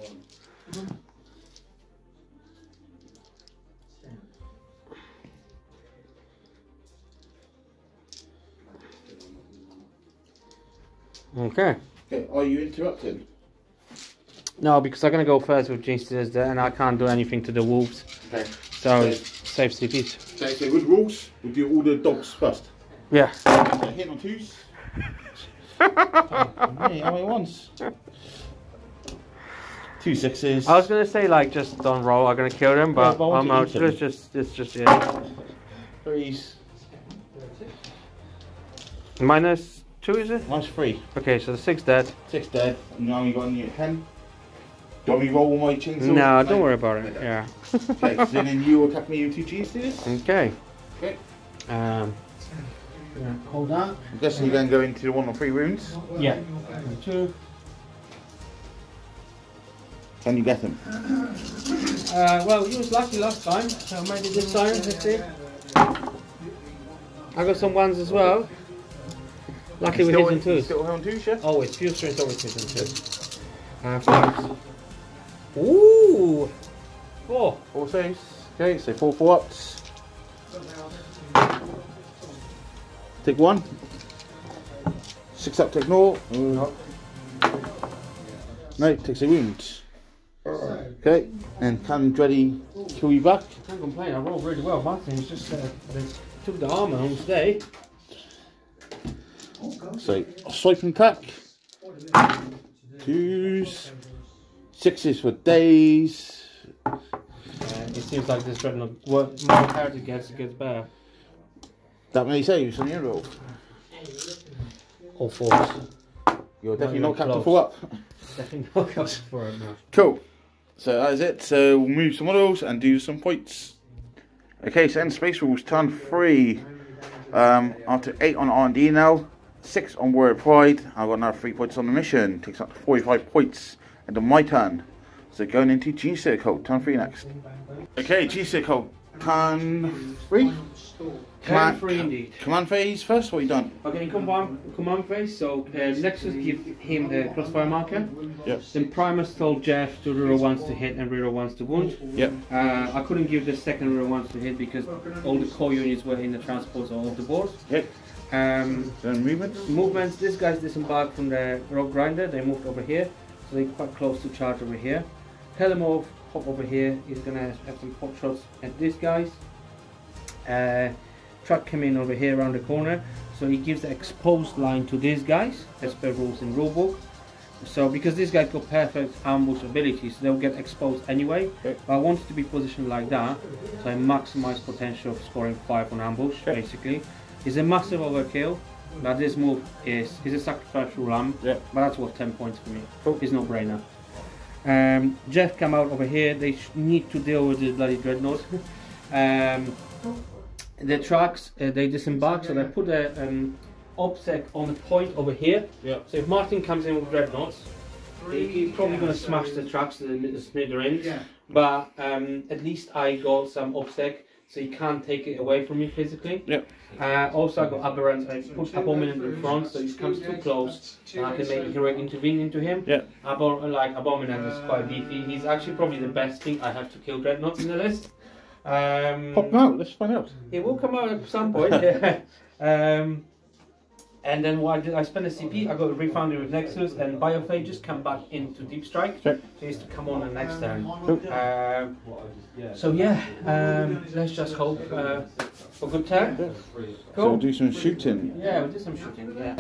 [SPEAKER 2] Okay.
[SPEAKER 1] Okay, are you interrupting?
[SPEAKER 2] No, because I'm going to go first with Genestealers there, and I can't do anything to the wolves.
[SPEAKER 1] Okay.
[SPEAKER 2] So, save CPs.
[SPEAKER 1] So with rules, we do all the dogs first.
[SPEAKER 2] Yeah.
[SPEAKER 1] So hit on 2s. Hey, how many 1s? 2 6s.
[SPEAKER 2] I was going to say, like, just don't roll, I'm going to kill them, but
[SPEAKER 1] Yeah,
[SPEAKER 2] I'm out. It's just, yeah.
[SPEAKER 1] 3s.
[SPEAKER 2] -2, is it?
[SPEAKER 1] -3.
[SPEAKER 2] Okay, so the 6 dead.
[SPEAKER 1] 6 dead. And now you got on your 10. Do you want me to roll all my chainsaws?
[SPEAKER 2] No, don't worry about it, yeah.
[SPEAKER 1] Okay, so then you attack me with 2 Genestealers.
[SPEAKER 2] Okay.
[SPEAKER 1] Okay.
[SPEAKER 2] Hold on.
[SPEAKER 1] I'm guessing you then go into the 1 or 3 wounds.
[SPEAKER 2] Yeah. 2.
[SPEAKER 1] Can you get them?
[SPEAKER 2] Well, he was lucky last time, so maybe this time, let's see. I got some 1s as well. Lucky with his and 2s.
[SPEAKER 1] Still on 2s, yeah?
[SPEAKER 2] Always, few strength, always his and 2s. 5s. Ooh! 4.
[SPEAKER 1] 4 saves. Okay, so 4 ups. Take 1. 6 up to ignore.
[SPEAKER 2] No.
[SPEAKER 1] No, takes a wound. Okay, and can Dreddy kill you back?
[SPEAKER 2] Can't complain, I rolled really well. Martin was just they took the armour home today.
[SPEAKER 1] So, swipe and attack. 2s. 6s for days.
[SPEAKER 2] It seems like this dreadnought, more character gets, it gets better.
[SPEAKER 1] That many saves on your roll.
[SPEAKER 2] All 4s.
[SPEAKER 1] You're definitely
[SPEAKER 2] you're
[SPEAKER 1] not captain
[SPEAKER 2] close.
[SPEAKER 1] 4 up.
[SPEAKER 2] Definitely not going for it now.
[SPEAKER 1] Cool. So that is it. So we'll move some models and do some points. Okay, so end space rules turn 3. After 8 on R&D now, 6 on Warrior Pride. I've got another 3 points on the mission. Takes up to 45 points. And on my turn. So going into Genestealer code, turn 3 next. Okay, Genestealer code, turn 3.
[SPEAKER 2] Turn 3 indeed.
[SPEAKER 1] Command phase first, what have you done?
[SPEAKER 2] Okay, command phase, so Nexus give him the crossfire marker.
[SPEAKER 1] Yep.
[SPEAKER 2] Then Primus told Jeff to reroll 1s to hit and reroll 1s to wound.
[SPEAKER 1] Yep.
[SPEAKER 2] I couldn't give the second reroll 1s to hit because all the core units were in the transports or off the board.
[SPEAKER 1] Yep. Then movements?
[SPEAKER 2] Movements, these guys disembarked from the rock grinder, they moved over here, so they're quite close to charge over here. Telemorph, hop over here, he's gonna have some pot shots at these guys. Truck come in over here around the corner, so he gives the exposed line to these guys as per rules in rulebook. So because these guys got perfect ambush abilities, they'll get exposed anyway. Okay. But I want it to be positioned like that, so I maximize potential of scoring 5 on ambush. Okay. Basically, it's a massive overkill. But this move is a sacrificial lamb, but that's worth 10 points for me. Cool. It's no brainer. Jeff come out over here. They need to deal with this bloody dreadnought. The trucks, they disembark, so they put a obsec on the point over here. Yep. So if Martin comes in with dreadnoughts, he's probably going to smash the trucks to the smithereens. Yeah. But at least I got some obsec, so he can't take it away from me physically. Yep. Also I got aberrant. I put Abominant in front, so he comes too close, and I can maybe intervene into him. Yeah. Abominant is quite beefy. He's actually probably the best thing I have to kill dreadnoughts in the list.
[SPEAKER 1] Pop them out, let's find out.
[SPEAKER 2] It will come out at some point. And then what I did, I spent a CP, I got a refounded with Nexus, and Biophages come back into Deep Strike. Okay. So he has to come on the next turn. So yeah, let's just hope for a good turn. Cool.
[SPEAKER 1] So we'll do some shooting.
[SPEAKER 2] Yeah, we'll do some shooting, yeah.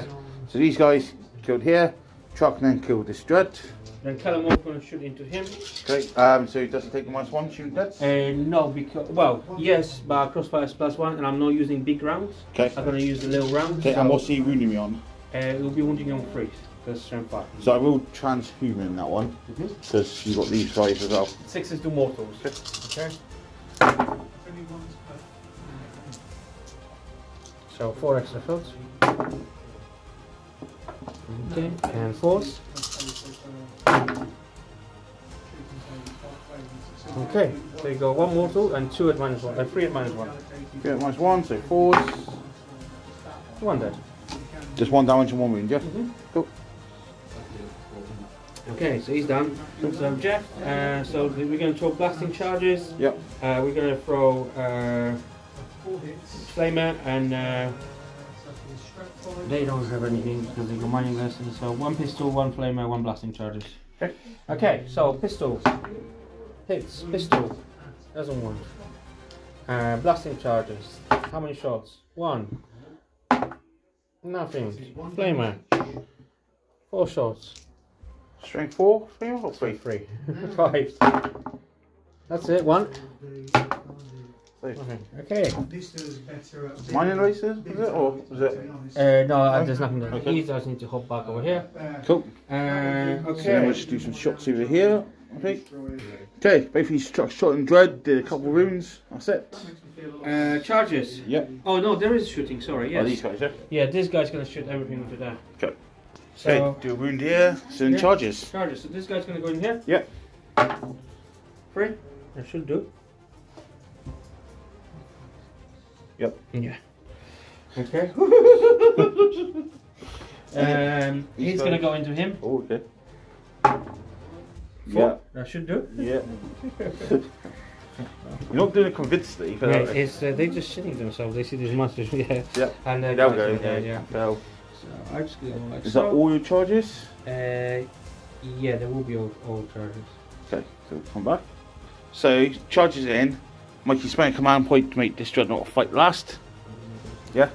[SPEAKER 1] So these guys killed here, Truck then killed this dread.
[SPEAKER 2] Then Callum going to shoot into him.
[SPEAKER 1] Okay, so he doesn't take a -1 shooting deads?
[SPEAKER 2] No, because, well, yes, but crossfire is +1 and I'm not using big rounds.
[SPEAKER 1] Okay.
[SPEAKER 2] I'm going to use the little rounds.
[SPEAKER 1] Okay,
[SPEAKER 2] so,
[SPEAKER 1] and what's he wounding me on?
[SPEAKER 2] It will be wounding on 3, because strength 5.
[SPEAKER 1] So I will transhuman that one, because you've got these guys as well.
[SPEAKER 2] 6 is to mortals. Okay. So 4 extra shots. Okay, and 4s. Okay, so you go 1 mortal and 2 at -1, and 3 at -1.
[SPEAKER 1] 3 at -1, so 4s.
[SPEAKER 2] 1 dead.
[SPEAKER 1] Just 1 damage and 1 wound, yeah? Cool.
[SPEAKER 2] Okay, so he's done. So Jeff, so we're going to throw blasting charges.
[SPEAKER 1] Yep.
[SPEAKER 2] We're going to throw flamer and they don't have anything because they got mining lessons. So 1 pistol, 1 flamer, 1 blasting charges.
[SPEAKER 1] Okay.
[SPEAKER 2] Okay, so pistol hits, pistol doesn't want. Blasting charges. How many shots? 1. Nothing. Flamer. 4 shots.
[SPEAKER 1] Strength 4, 3 or 3?
[SPEAKER 2] 3. 5. That's it. 1. Okay.
[SPEAKER 1] Mining races, is it? Or was it?
[SPEAKER 2] No, there's nothing there.
[SPEAKER 1] Okay.
[SPEAKER 2] He does need to hop back over here.
[SPEAKER 1] Cool.
[SPEAKER 2] Okay.
[SPEAKER 1] So then we'll just do some shots over here. Okay. Okay, basically shot and dread, did a couple of runes, that's it.
[SPEAKER 2] Charges.
[SPEAKER 1] Yep.
[SPEAKER 2] Oh no, there is shooting, sorry, yes.
[SPEAKER 1] Oh, these guys, yeah?
[SPEAKER 2] Yeah, this guy's going to shoot everything into there.
[SPEAKER 1] Okay.
[SPEAKER 2] So,
[SPEAKER 1] Okay, do a wound here, so then charges.
[SPEAKER 2] Charges, so this guy's going to go in here.
[SPEAKER 1] Yep.
[SPEAKER 2] 3, that should do.
[SPEAKER 1] Yep.
[SPEAKER 2] Yeah. Okay. He's going to go into him.
[SPEAKER 1] Oh, okay.
[SPEAKER 2] 4,
[SPEAKER 1] Yeah.
[SPEAKER 2] that should do.
[SPEAKER 1] Yeah. You're not doing it convincingly.
[SPEAKER 2] Yeah, it's, they're just shitting themselves. They see these monsters, yeah.
[SPEAKER 1] Yep.
[SPEAKER 2] And
[SPEAKER 1] They'll go, yeah.
[SPEAKER 2] So I just go like
[SPEAKER 1] Is
[SPEAKER 2] so.
[SPEAKER 1] that all your charges?
[SPEAKER 2] Yeah, there will be all charges.
[SPEAKER 1] Okay, so we'll come back. So, charges in. Mikey spent a command point to make this dreadnought fight last. Yeah?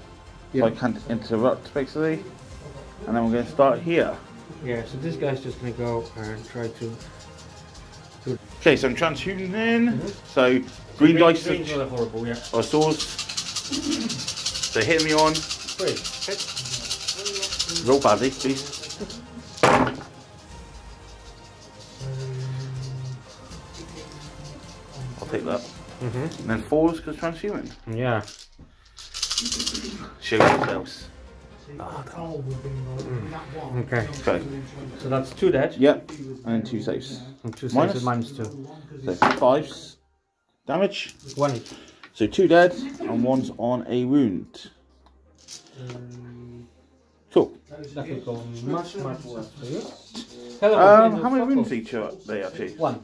[SPEAKER 1] So I can't interrupt, basically. And then we're going to start here.
[SPEAKER 2] Yeah, so this guy's just going to go and try to...
[SPEAKER 1] Okay, so I'm transhuman in. So, green dice
[SPEAKER 2] Greens are horrible, yeah.
[SPEAKER 1] are swords. So, hit me on.
[SPEAKER 2] 3.
[SPEAKER 1] Roll badly, please. I'll take that. And then 4s because transhuman.
[SPEAKER 2] Yeah.
[SPEAKER 1] Show yourselves.
[SPEAKER 2] Okay.
[SPEAKER 1] Okay.
[SPEAKER 2] So that's 2 dead.
[SPEAKER 1] Yep. And then 2 saves.
[SPEAKER 2] And 2
[SPEAKER 1] Minus?
[SPEAKER 2] saves is -2.
[SPEAKER 1] So 5s damage.
[SPEAKER 2] 1 each.
[SPEAKER 1] So 2 dead and 1's on a wound. Cool.
[SPEAKER 2] That could go much worse for you.
[SPEAKER 1] How many wounds each are they actually?
[SPEAKER 2] 1.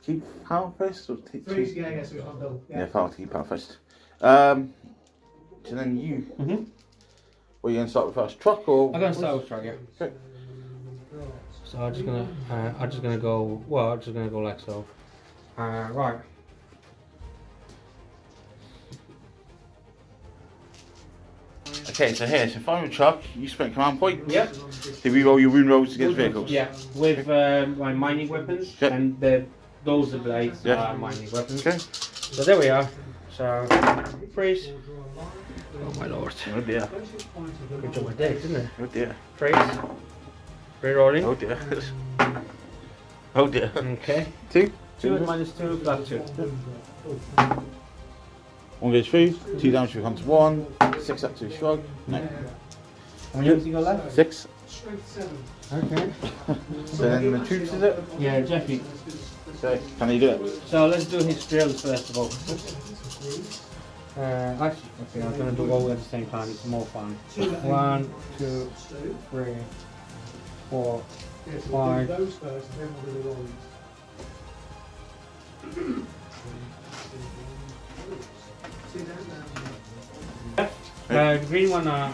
[SPEAKER 1] Keep power first or take 2?
[SPEAKER 3] Yeah, so I'll go.
[SPEAKER 1] Yeah, keep power first. So then you. Are you going to start with first truck or?
[SPEAKER 2] I'm going to start with truck, yeah.
[SPEAKER 1] Okay.
[SPEAKER 2] So I'm just gonna go. Well, I'm just gonna go like so. Right.
[SPEAKER 1] Okay, so here, so final truck. You spent command point.
[SPEAKER 2] Yep.
[SPEAKER 1] To reroll your wound rolls against vehicles.
[SPEAKER 2] Yeah, with my mining weapons
[SPEAKER 1] Okay.
[SPEAKER 2] and those blades are mining weapons.
[SPEAKER 1] Okay.
[SPEAKER 2] So there we are. So freeze. Oh my lord.
[SPEAKER 1] Oh dear.
[SPEAKER 2] Good job I did, didn't it?
[SPEAKER 1] Oh dear.
[SPEAKER 2] Freeze. Rerolling.
[SPEAKER 1] Oh dear. Oh dear.
[SPEAKER 2] Okay.
[SPEAKER 1] 2.
[SPEAKER 2] 2 at -2, flat 2.
[SPEAKER 1] 1 goes through. 2 damage becomes 1. 6 up to shrug. No.
[SPEAKER 2] How many have you got left?
[SPEAKER 1] 6.
[SPEAKER 2] Okay.
[SPEAKER 1] So then the troops is it?
[SPEAKER 2] Yeah, Jeffy.
[SPEAKER 1] So can he do it?
[SPEAKER 2] So let's do his drills first of all. Actually, okay, I'm going to do all at the same time, it's more fun. 1, 2, 3, 4, 5. The green one are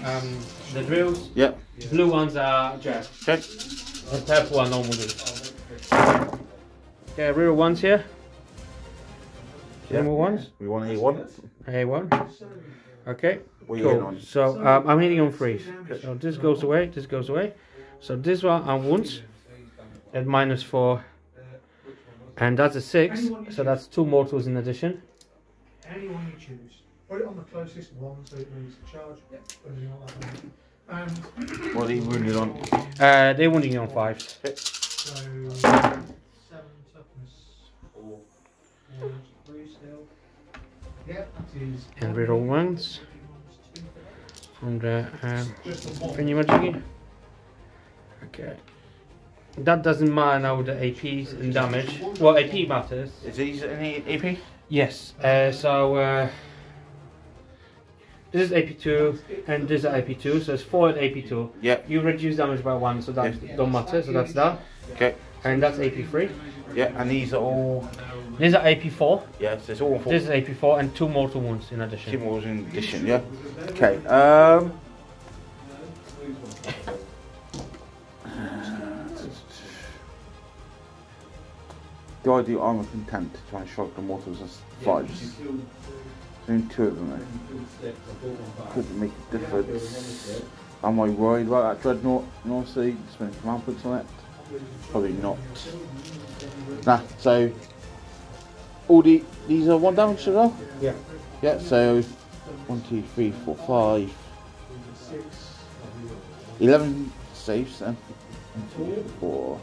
[SPEAKER 2] the drills,
[SPEAKER 1] Yep.
[SPEAKER 2] blue ones are Jeff,
[SPEAKER 1] Okay.
[SPEAKER 2] the purple one normal drills. Okay, real ones here. Normal ones.
[SPEAKER 1] We want A1.
[SPEAKER 2] A1. Okay.
[SPEAKER 1] What are you hitting
[SPEAKER 2] Cool.
[SPEAKER 1] on?
[SPEAKER 2] So I'm hitting on freeze. So this goes away. This goes away. So this one are wounds at -4, and that's a 6. So that's 2 mortals in addition.
[SPEAKER 3] Anyone you choose. Put it on the closest one so it moves the charge. And
[SPEAKER 1] What are you wounded on?
[SPEAKER 2] They're wounding you on 5s.
[SPEAKER 3] so 7 toughness. 4. 3 still. Yep, that is.
[SPEAKER 2] And reroll wounds from the thingy. Okay. That doesn't matter now, the APs and damage. Well, AP matters.
[SPEAKER 1] Is these any AP?
[SPEAKER 2] Yes. This is AP2 and this is AP2, so it's 4 at AP2.
[SPEAKER 1] Yeah.
[SPEAKER 2] You reduce damage by 1, so that don't matter. So that's that.
[SPEAKER 1] Okay.
[SPEAKER 2] And that's AP3.
[SPEAKER 1] Yeah, and these are all.
[SPEAKER 2] These are AP4.
[SPEAKER 1] Yeah, so it's all 4.
[SPEAKER 2] This is AP4 and 2 mortal wounds in addition.
[SPEAKER 1] 2 more in addition, yeah. Okay. Do I do armor content to try and shrug the mortals as 5s? Only 2 of them though. Could make a difference. Am I worried about that dreadnought? And also spending command points on it? Probably not. Nah, so all these are 1 damage as well?
[SPEAKER 2] Yeah.
[SPEAKER 1] Yeah, so 1, 2, 3, 4, 5. 11 saves then. 4,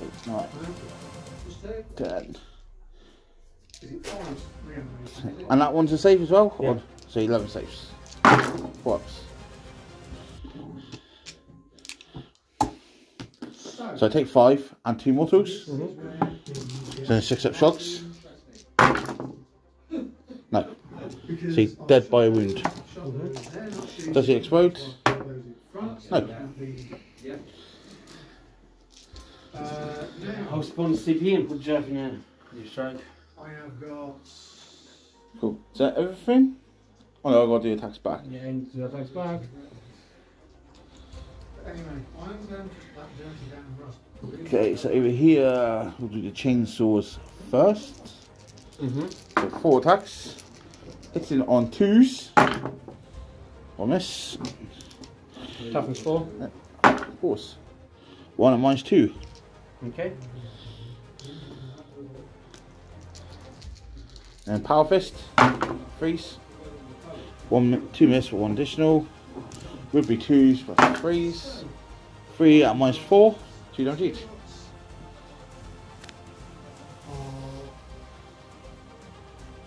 [SPEAKER 1] 8, 9, 10. And that one's a save as well?
[SPEAKER 2] Yeah.
[SPEAKER 1] So 11 saves. 4 ups. So I take 5 and 2 mortals. So 6 up shots. No. So he's dead by a wound. Does he explode? No.
[SPEAKER 2] I'll spawn CP and put Jeff in there. You strike.
[SPEAKER 3] I have got.
[SPEAKER 1] Cool. Is that everything? Oh no, I've got to do attacks back.
[SPEAKER 2] Yeah, and the attacks back.
[SPEAKER 3] Anyway, I'm going to put that dirty down rust.
[SPEAKER 1] Okay, so over here we'll do the chainsaws first. So 4 attacks. Hitting on 2s. On this.
[SPEAKER 2] Toughness 4.
[SPEAKER 1] Of course. 1 and mine's 2.
[SPEAKER 2] Okay.
[SPEAKER 1] And power fist. 3s. 2 miss for 1 additional. Would be 2s but 3s. 3 at -4. 2 damage each.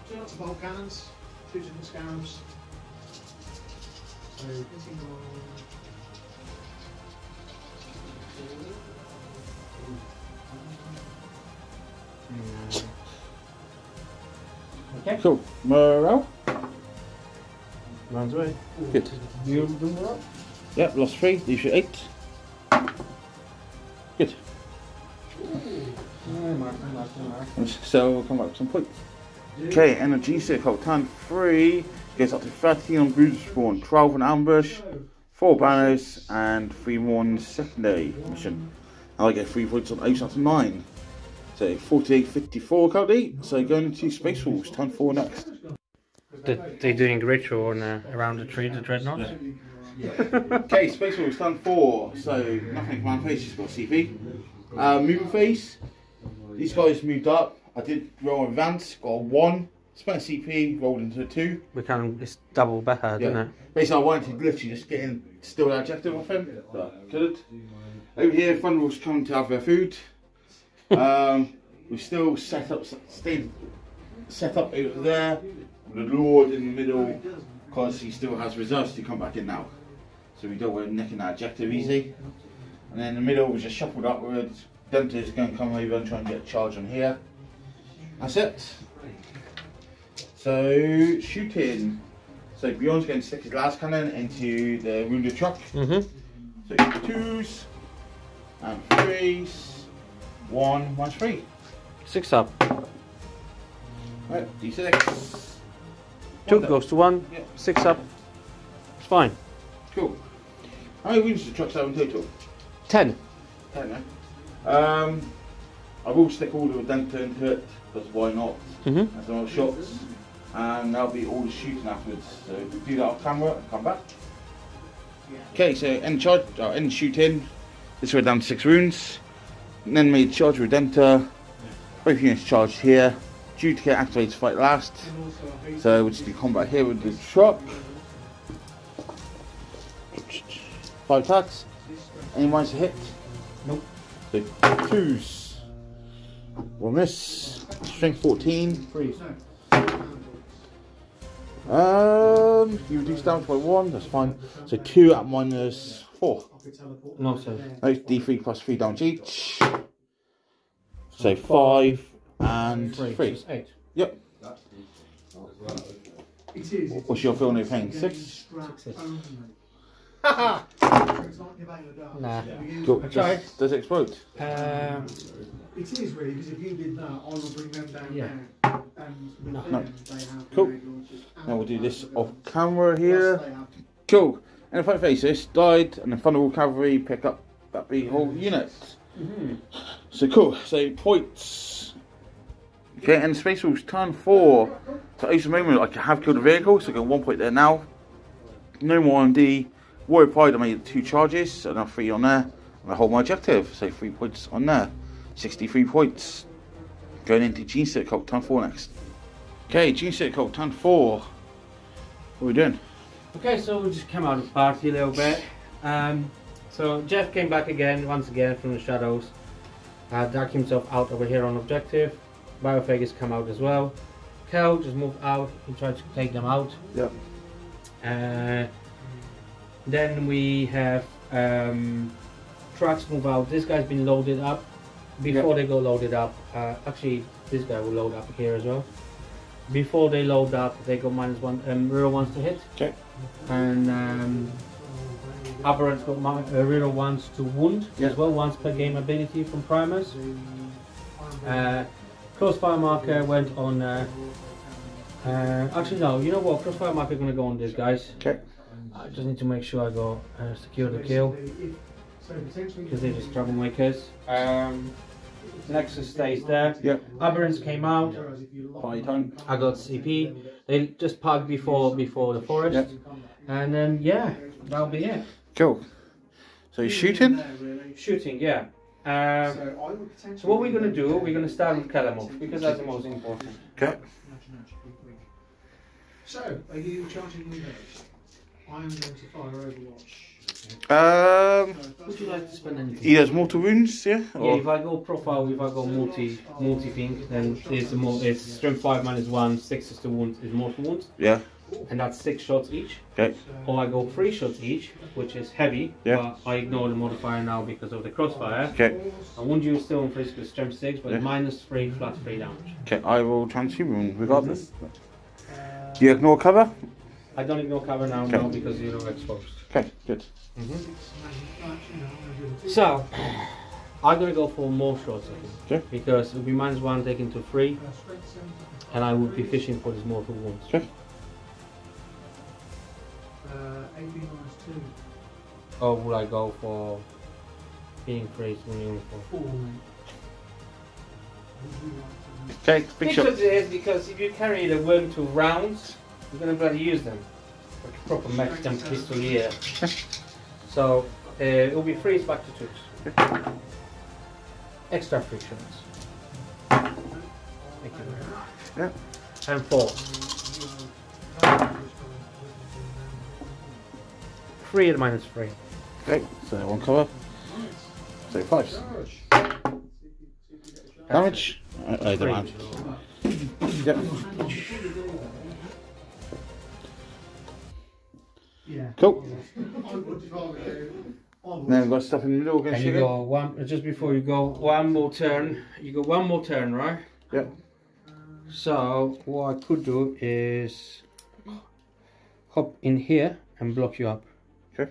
[SPEAKER 3] Two lots of bolt cannons, 2 different scarabs. So hitting on.
[SPEAKER 2] Okay.
[SPEAKER 1] Cool. Morale?
[SPEAKER 2] Runs away.
[SPEAKER 1] Good.
[SPEAKER 2] You do morale?
[SPEAKER 1] Yep, lost 3. Leaves you 8. Good. So we'll come back with some points. Okay, energy circle. Turn 3 goes up to 13 on bruiser spawn, 12 on ambush, 4 banners, and 3 more on secondary mission. I get 3 points on Ace up to 9. So 48-54 currently. So going into Space Wolves, turn 4 next.
[SPEAKER 2] They're doing ritual on around the tree, the dreadnought.
[SPEAKER 1] Yeah. Okay, Space Wolves, turn 4. So nothing command phase, just got CP. Moving phase. These guys moved up. I did roll an advance, got a 1. Spent a CP, rolled into a 2.
[SPEAKER 2] It's double better, didn't it?
[SPEAKER 1] Basically, I wanted to literally just get in, steal that objective off him, but I couldn't. Over here, Thunderbolt's come to have their food. We've still set up over there. The Lord in the middle, because he still has reserves to come back in now. So we don't want him nicking that objective easy. And then in the middle, we just shuffled upwards. Denter's going to come over and try and get a charge on here. That's it. So shooting. So Bjorn's going to stick his last cannon into the wounded truck. So 2s and 3s. 1 minus 3.
[SPEAKER 2] 6 up.
[SPEAKER 1] Right, D6.
[SPEAKER 2] 2 goes to 1.
[SPEAKER 1] Yeah.
[SPEAKER 2] 6 up. It's fine.
[SPEAKER 1] Cool. How many wounds does the truck have in total?
[SPEAKER 2] 10.
[SPEAKER 1] 10, yeah. I will stick all the Denter into it, because why not? That's some other shots. And that'll be all the shooting afterwards. So we'll do that off camera and come back. Okay, so end charge, end shooting. This way down to 6 wounds. And then made charge Redemptor. Both units charged here. Due to get activated to fight last. So we'll just do combat here with the truck. 5 attacks. Any minus to hit?
[SPEAKER 2] Nope.
[SPEAKER 1] So 2s. 1 miss. Strength 14.
[SPEAKER 2] Freeze.
[SPEAKER 1] You reduce damage by 1, that's fine. So 2 at minus 4.
[SPEAKER 2] No, sir.
[SPEAKER 1] Those D3 plus 3 damage each. So 5 and 3.
[SPEAKER 2] 8.
[SPEAKER 1] Yep. What's your feel no pain? 6?
[SPEAKER 2] Nah.
[SPEAKER 1] Cool. Does it explode?
[SPEAKER 3] It is really, because if you did that, I will bring them down.
[SPEAKER 2] Yeah.
[SPEAKER 1] No. Cool. Now we'll do this off camera here. Cool. And if I face this, died, and the Thunderbolt Cavalry pick up that big whole unit. So cool. So points. Okay, and Space Wolves turn 4. So at the moment, I have killed a vehicle, so I got 1 point there now. No more MD. Warrior Pride, I made 2 charges, so now 3 on there. And I hold my objective, so 3 points on there. 63 points. Going into Genestealer Cult, turn 4 next. Okay, Genestealer Cult, turn 4. What are we doing?
[SPEAKER 2] Okay, so we just came out of the party a little bit. So Jeff came back once again from the shadows. Dark himself out over here on objective. Biofag has come out as well. Kel just moved out, he tried to take them out.
[SPEAKER 1] Yep.
[SPEAKER 2] Then we have trucks move out. This guy's been loaded up. Before they go loaded up, actually this guy will load up here as well. Before they load up, they go -1 real ones to hit.
[SPEAKER 1] Okay.
[SPEAKER 2] And Aberrant's got real ones to wound as well, once per game ability from primers. Crossfire marker went on. Actually no, you know what? Crossfire marker gonna go on these guys.
[SPEAKER 1] Okay.
[SPEAKER 2] I just need to make sure I go secure the kill because they're just troublemakers. Nexus stays there.
[SPEAKER 1] Yep.
[SPEAKER 2] Aberrants came out.
[SPEAKER 1] Party time.
[SPEAKER 2] I got CP. They just parked before the forest.
[SPEAKER 1] Yep.
[SPEAKER 2] And then yeah, that'll be it.
[SPEAKER 1] Cool. So you're shooting?
[SPEAKER 2] Shooting, yeah. So what we're gonna do? We're gonna start with Kalamov because that's the most important.
[SPEAKER 1] Okay.
[SPEAKER 3] So, are you charging Windows? I am going to fire Overwatch.
[SPEAKER 2] Would you like to spend anything?
[SPEAKER 1] He has mortal wounds, yeah?
[SPEAKER 2] Yeah, if I go profile, if I go multi thing, then it's strength 5 -1, 6 is to wound, is mortal wound.
[SPEAKER 1] Yeah.
[SPEAKER 2] And that's 6 shots each.
[SPEAKER 1] Okay.
[SPEAKER 2] Or I go 3 shots each, which is heavy.
[SPEAKER 1] Yeah.
[SPEAKER 2] But I ignore the modifier now because of the crossfire.
[SPEAKER 1] Okay.
[SPEAKER 2] I wound you still on physical strength 6, but
[SPEAKER 1] Yeah.
[SPEAKER 2] -3 flat 3 damage.
[SPEAKER 1] Okay, I will transfer wound regardless. Do you ignore cover?
[SPEAKER 2] I don't ignore cover now,
[SPEAKER 1] Okay.
[SPEAKER 2] no, because you're not exposed.
[SPEAKER 1] Okay, good.
[SPEAKER 2] So, I'm gonna go for more shots, I think.
[SPEAKER 1] Okay.
[SPEAKER 2] Because it'll be -1 taken to 3, and I will be fishing for these mortal wounds.
[SPEAKER 1] Okay.
[SPEAKER 3] AB -2.
[SPEAKER 2] Or will I go for being freeze when you're for
[SPEAKER 3] 4, mate.
[SPEAKER 1] Okay, big shot.
[SPEAKER 2] Because if you carry the worm to rounds, you're gonna bloody use them. Like a proper Mexican pistol here. So it'll be freeze back to 2s.
[SPEAKER 1] Okay.
[SPEAKER 2] Extra 3 shots. Thank you very much.
[SPEAKER 1] Yeah.
[SPEAKER 2] And 4. 3 at -3.
[SPEAKER 1] Okay, so one cover. So 5s. Damage? I don't have. Yep.
[SPEAKER 3] Yeah.
[SPEAKER 1] Cool.
[SPEAKER 3] I would rather do.
[SPEAKER 1] Then we've got stuff in the middle against
[SPEAKER 2] And you
[SPEAKER 1] you.
[SPEAKER 2] go one, just before you go, one more turn. You go one more turn, right?
[SPEAKER 1] Yep.
[SPEAKER 2] So what I could do is hop in here and block you up.
[SPEAKER 1] Okay.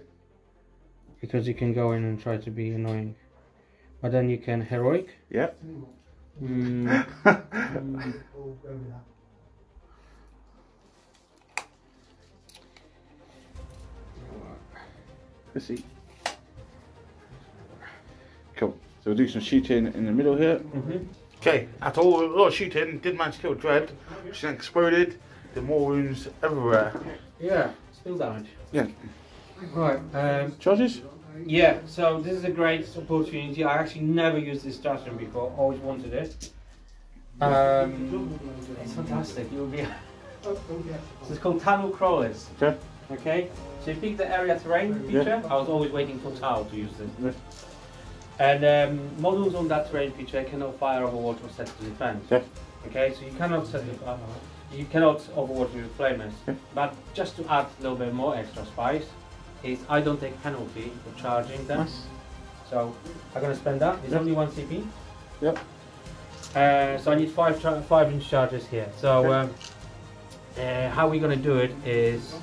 [SPEAKER 2] Because you can go in and try to be annoying. But then you can heroic.
[SPEAKER 1] Yep. Let's see. Cool. So we'll do some shooting in the middle here. Okay, after a lot of shooting, did manage to kill Dread. She then exploded. Did more wounds everywhere.
[SPEAKER 2] Yeah, still damage.
[SPEAKER 1] Yeah.
[SPEAKER 2] Right.
[SPEAKER 1] Charges?
[SPEAKER 2] Yeah. So this is a great opportunity. I actually never used this stratagem before. Always wanted it. It's fantastic. You'll be. So it's called tunnel crawlers.
[SPEAKER 1] Okay.
[SPEAKER 2] Okay. So you pick the area terrain feature.
[SPEAKER 1] Yeah.
[SPEAKER 2] I was always waiting for Tau to use this. And models on that terrain feature cannot fire overwatch or set to defense.
[SPEAKER 1] Okay.
[SPEAKER 2] Okay, so you cannot set you cannot overwatch with flamers.
[SPEAKER 1] Okay.
[SPEAKER 2] But just to add a little bit more extra spice, is I don't take penalty for charging them.
[SPEAKER 1] Nice.
[SPEAKER 2] So I'm gonna spend that. It's only 1 CP.
[SPEAKER 1] Yep.
[SPEAKER 2] So I need 5-inch charges here. So how we're gonna do it is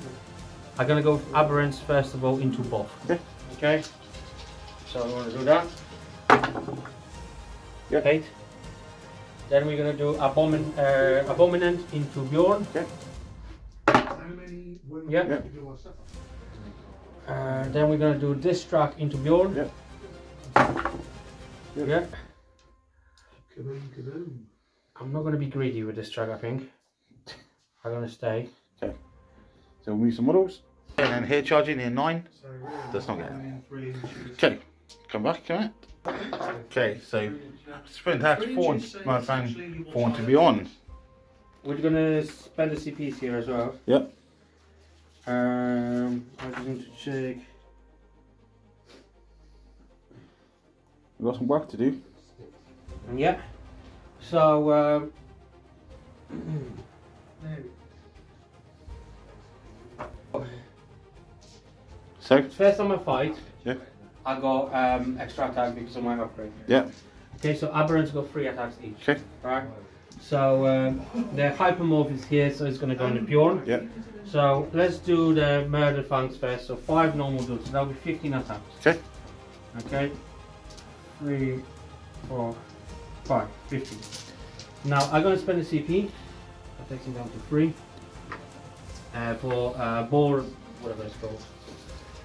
[SPEAKER 2] I'm gonna go aberrants first of all into both.
[SPEAKER 1] Okay.
[SPEAKER 2] Okay. So I'm gonna do that.
[SPEAKER 1] Yep.
[SPEAKER 2] 8. Then we're gonna do abominant into Bjorn.
[SPEAKER 1] Okay.
[SPEAKER 2] Yeah. Then we're gonna do distract into Bjorn.
[SPEAKER 1] Yep. Yep.
[SPEAKER 2] Yeah.
[SPEAKER 3] Kaboom, kaboom.
[SPEAKER 2] I'm not gonna be greedy with this track, I think. I'm gonna stay.
[SPEAKER 1] Okay. So we'll move some models. And then here charging in 9.
[SPEAKER 3] So really,
[SPEAKER 1] That's not getting
[SPEAKER 3] it. 3 inches.
[SPEAKER 1] Okay. Come back, come out. Okay, so sprint has 4 and 4 to be on.
[SPEAKER 2] We're gonna spend the CPs here as well.
[SPEAKER 1] Yep.
[SPEAKER 2] I just need to check.
[SPEAKER 1] We've got some work to do.
[SPEAKER 2] Yeah. So
[SPEAKER 1] So
[SPEAKER 2] first time I fight,
[SPEAKER 1] yeah.
[SPEAKER 2] I got extra attack because of my upgrade.
[SPEAKER 1] Yeah.
[SPEAKER 2] Okay, so aberrants got 3 attacks each.
[SPEAKER 1] Okay.
[SPEAKER 2] Right. So the hypermorph is here, so it's gonna go in the Bjorn.
[SPEAKER 1] Yeah.
[SPEAKER 2] So let's do the murder fangs first. So 5 normal dudes. So that'll be 15 attacks.
[SPEAKER 1] Okay.
[SPEAKER 2] Okay. 3, 4, 5, 15. Now I'm gonna spend a CP. That takes him down to 3. For ball, whatever it's called.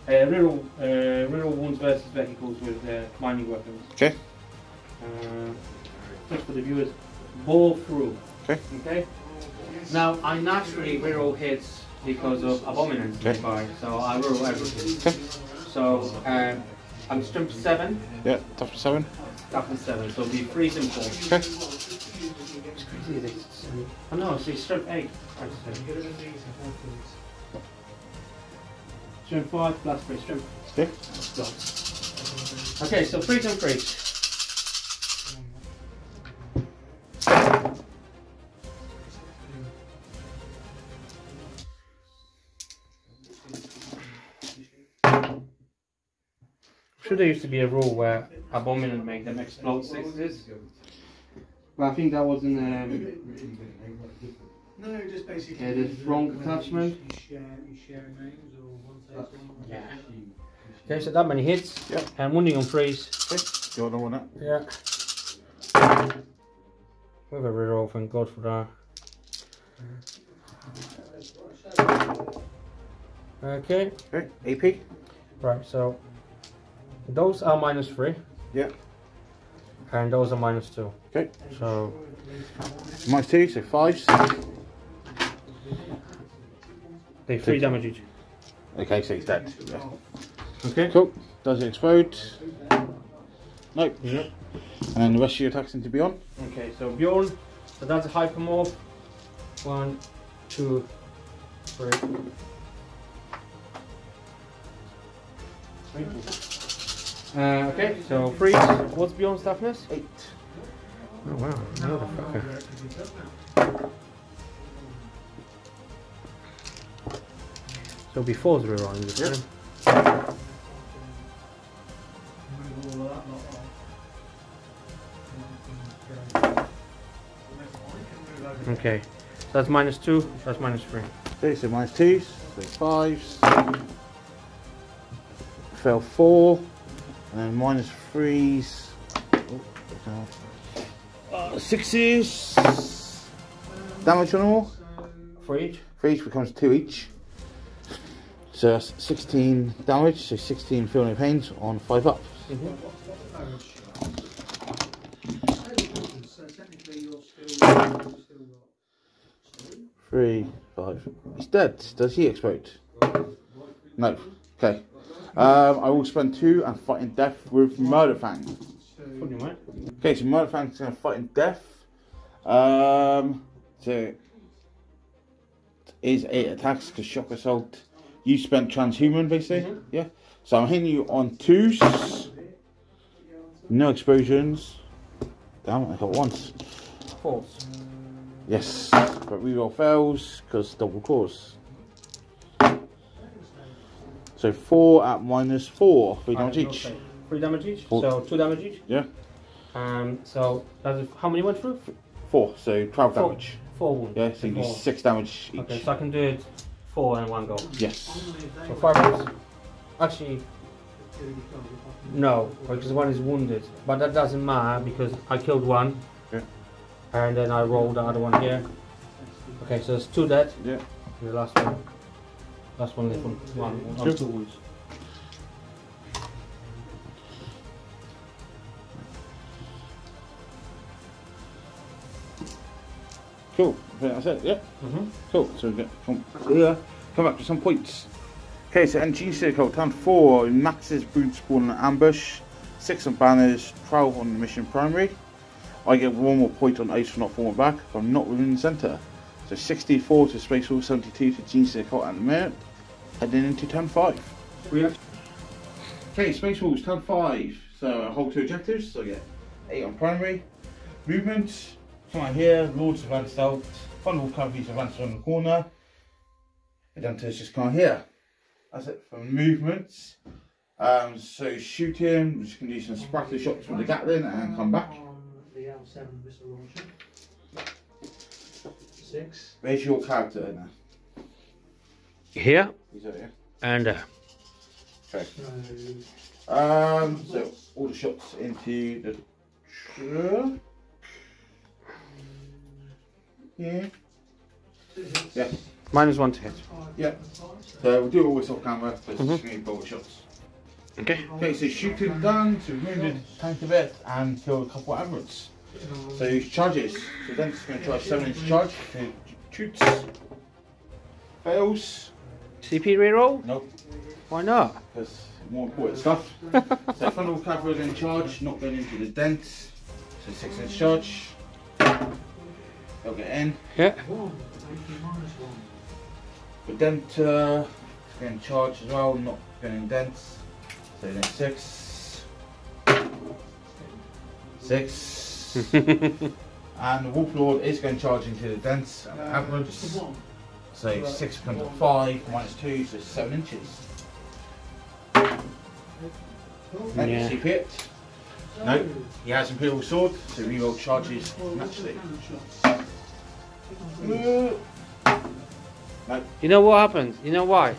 [SPEAKER 2] Reroll wounds versus vehicles with mining weapons.
[SPEAKER 1] Okay.
[SPEAKER 2] Just for the viewers, ball through.
[SPEAKER 1] Okay.
[SPEAKER 2] Okay. Now I naturally reroll hits because of abominants
[SPEAKER 1] Okay.
[SPEAKER 2] nearby, so I reroll everything.
[SPEAKER 1] Okay.
[SPEAKER 2] So I'm strength 7.
[SPEAKER 1] Yeah. Toughness 7.
[SPEAKER 2] Toughness 7, so it'll be freeze and fall.
[SPEAKER 1] Okay.
[SPEAKER 2] It's crazy. Oh no, see strength 8. Strength 5 plus 3 strength.
[SPEAKER 1] Okay.
[SPEAKER 2] Okay, so freeze and freeze. Sure, there used to be a rule where abominant make them explode 6s. But I think that was in
[SPEAKER 3] No, just basically.
[SPEAKER 2] yeah, the wrong attachment.
[SPEAKER 3] You share names or one takes one.
[SPEAKER 2] Yeah. Okay, so that many hits.
[SPEAKER 1] Yeah.
[SPEAKER 2] And wounding on freeze.
[SPEAKER 1] Okay. You want to want that?
[SPEAKER 2] Yeah. With a reroll, thank God for that. Okay.
[SPEAKER 1] Okay. AP.
[SPEAKER 2] Right, so those are -3.
[SPEAKER 1] Yeah.
[SPEAKER 2] And those are -2.
[SPEAKER 1] Okay.
[SPEAKER 2] So
[SPEAKER 1] -2, so 5s.
[SPEAKER 2] they 3 damage each.
[SPEAKER 1] Okay, so he's dead. Yeah.
[SPEAKER 2] Okay.
[SPEAKER 1] Cool. Does it explode? Nope.
[SPEAKER 2] Yep.
[SPEAKER 1] And then the rest of your attacks need to be on.
[SPEAKER 2] Okay, so Bjorn, so that's a hypermorph. 1, 2, 3. Okay, so freeze. What's Bjorn's toughness?
[SPEAKER 1] 8.
[SPEAKER 2] Oh wow, motherfucker. So before 0 rolling this
[SPEAKER 1] Yep.
[SPEAKER 2] time. Okay, so that's -2, that's -3.
[SPEAKER 1] Okay, so -2s, so 5s. Fell 4. And then -3s. 6s. Damage on all.
[SPEAKER 2] For each?
[SPEAKER 1] For each becomes 2 each. So that's 16 damage, so 16 feeling of pains on 5 up.
[SPEAKER 3] So technically you're still
[SPEAKER 1] 3, 5. He's dead. Does he explode? No. Okay. I will spend 2 and fighting death with Murderfang. Okay, so Murderfang's going to fight in death. So is 8 attacks because shock assault. You spent transhuman basically. Yeah. So I'm hitting you on 2s. No explosions. Damn it, I got once.
[SPEAKER 2] 4s.
[SPEAKER 1] Yes, but reroll fails because double cause. So 4 at -4, 3 damage each.
[SPEAKER 2] 3 damage each.
[SPEAKER 1] 4.
[SPEAKER 2] So 2 damage each.
[SPEAKER 1] Yeah.
[SPEAKER 2] So that is how many went through?
[SPEAKER 1] 4, so 12 damage.
[SPEAKER 2] 4 wounds.
[SPEAKER 1] Yeah, so you do 6 damage each.
[SPEAKER 2] Okay, so I can do it 4 in one go.
[SPEAKER 1] Yes.
[SPEAKER 2] So 5 rounds. Actually, no, because one is wounded. But that doesn't matter because I killed one.
[SPEAKER 1] Yeah.
[SPEAKER 2] And then I rolled the other one here. Okay, so there's 2 dead.
[SPEAKER 1] Yeah.
[SPEAKER 2] And the last one left on 2 wounds.
[SPEAKER 1] Cool. I think that's it. Yeah. Cool. So we get come back to some points. Okay, so Genestealer turn 4 maxes boot spawn and ambush, 6 on banners, 12 on the mission primary. I get 1 more point on ice for not falling back if I'm not within the centre. So 64 to Space Wolf, 72 to Genestealer at the minute. Heading into turn 5. Okay, Space Wolves turn 5. So I hold 2 objectives. So I get 8 on primary. Movements. Come out here. Lords advanced out. Funnel coverage advanced on the corner. Adenters just come out here. That's it for movements. So shooting, we're just going to do some splatter shots with the Gatling and come back. Where's your character now?
[SPEAKER 2] Here.
[SPEAKER 1] He's over here.
[SPEAKER 2] And
[SPEAKER 1] Okay. So all the shots into the truck. Yeah. Yeah.
[SPEAKER 2] -1 to hit.
[SPEAKER 1] Yeah. So we'll do it always off camera, but it's just going to be both shots.
[SPEAKER 2] Okay.
[SPEAKER 1] Okay, so shooting done, so wounded, tank a bit, and kill a couple of adverts. So he charges. So then it's going to try 7-inch charge. So shoots. Fails.
[SPEAKER 2] CP reroll?
[SPEAKER 1] Nope.
[SPEAKER 2] Why not?
[SPEAKER 1] Because more important stuff. So frontal cavalry in charge, not going into the dent. So 6-inch charge. They'll get in.
[SPEAKER 2] Yeah.
[SPEAKER 1] The dent is going to charge as well, not going in dents. So then 6. 6. And the Wolf Lord is going to charge into the dents and average. So 6 becomes a 5, -2, so 7 inches.
[SPEAKER 2] Yeah.
[SPEAKER 1] CP it. No, he has Imperial Sword, so reroll charges naturally. No.
[SPEAKER 2] You know what happened? You know why?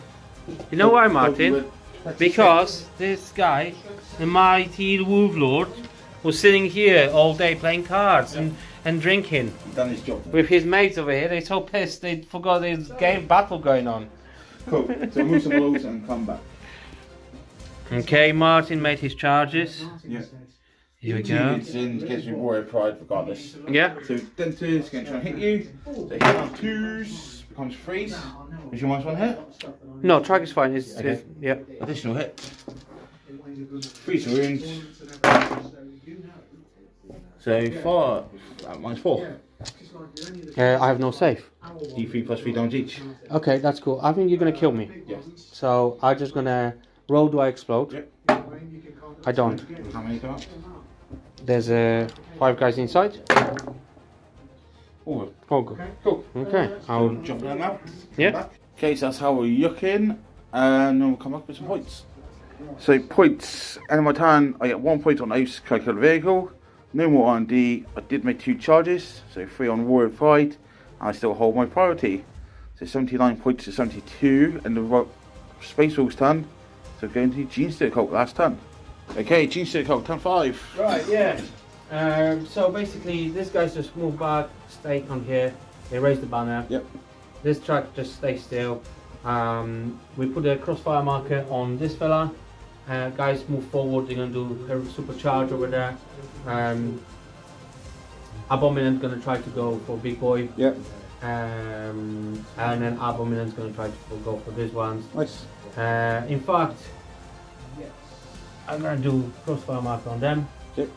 [SPEAKER 2] You know why, Martin? Because this guy, the mighty Wolf Lord, was sitting here all day playing cards and drinking.
[SPEAKER 1] He's done his job.
[SPEAKER 2] With his mates over here, they're so pissed they forgot there's battle going on.
[SPEAKER 1] Cool. So move some walls and come back.
[SPEAKER 2] Okay, Martin made his charges.
[SPEAKER 1] Yeah.
[SPEAKER 2] Here we go.
[SPEAKER 1] It's in, gives me warrior pride regardless.
[SPEAKER 2] Yeah.
[SPEAKER 1] So Denter is going to try and hit you. So hit on 2s, becomes 3s. Is your -1 hit?
[SPEAKER 2] No, track is fine. It's,
[SPEAKER 1] Okay.
[SPEAKER 2] yeah.
[SPEAKER 1] Additional hit. 3 wounds. So far, -4.
[SPEAKER 2] I have no save.
[SPEAKER 1] D3 plus 3 damage each.
[SPEAKER 2] Okay, that's cool. I think you're gonna kill me.
[SPEAKER 1] Yeah.
[SPEAKER 2] So I'm just gonna roll. Do I explode?
[SPEAKER 1] Yep.
[SPEAKER 2] I don't.
[SPEAKER 1] How many come up?
[SPEAKER 2] There's 5 guys inside.
[SPEAKER 1] Oh,
[SPEAKER 2] Oh, good.
[SPEAKER 1] cool.
[SPEAKER 2] Okay. I'll.
[SPEAKER 1] Jump down now.
[SPEAKER 2] Yeah.
[SPEAKER 1] Back. Okay, so that's how we're looking. And then we'll come up with some points. So points, end of my turn, I get 1 point on Ace, calculate the vehicle. No more R&D. I did make 2 charges, so 3 on Warrior Pride, and I still hold my priority. So 79 points to 72, and the Space Wolves turn. So going to Genestealer last turn. Okay, Genestealer turn 5.
[SPEAKER 2] Right. Yeah. So basically, this guy's just moved back, stay on here. They raise the banner.
[SPEAKER 1] Yep.
[SPEAKER 2] This track just stays still. We put a crossfire marker on this fella. Guys move forward, they're going to do a supercharge over there. Abominant's going to try to go for Big Boy.
[SPEAKER 1] Yep.
[SPEAKER 2] And then Abominant's going to try to go for this one.
[SPEAKER 1] Nice.
[SPEAKER 2] In fact, I'm gonna do crossfire mark on them.
[SPEAKER 1] Yep.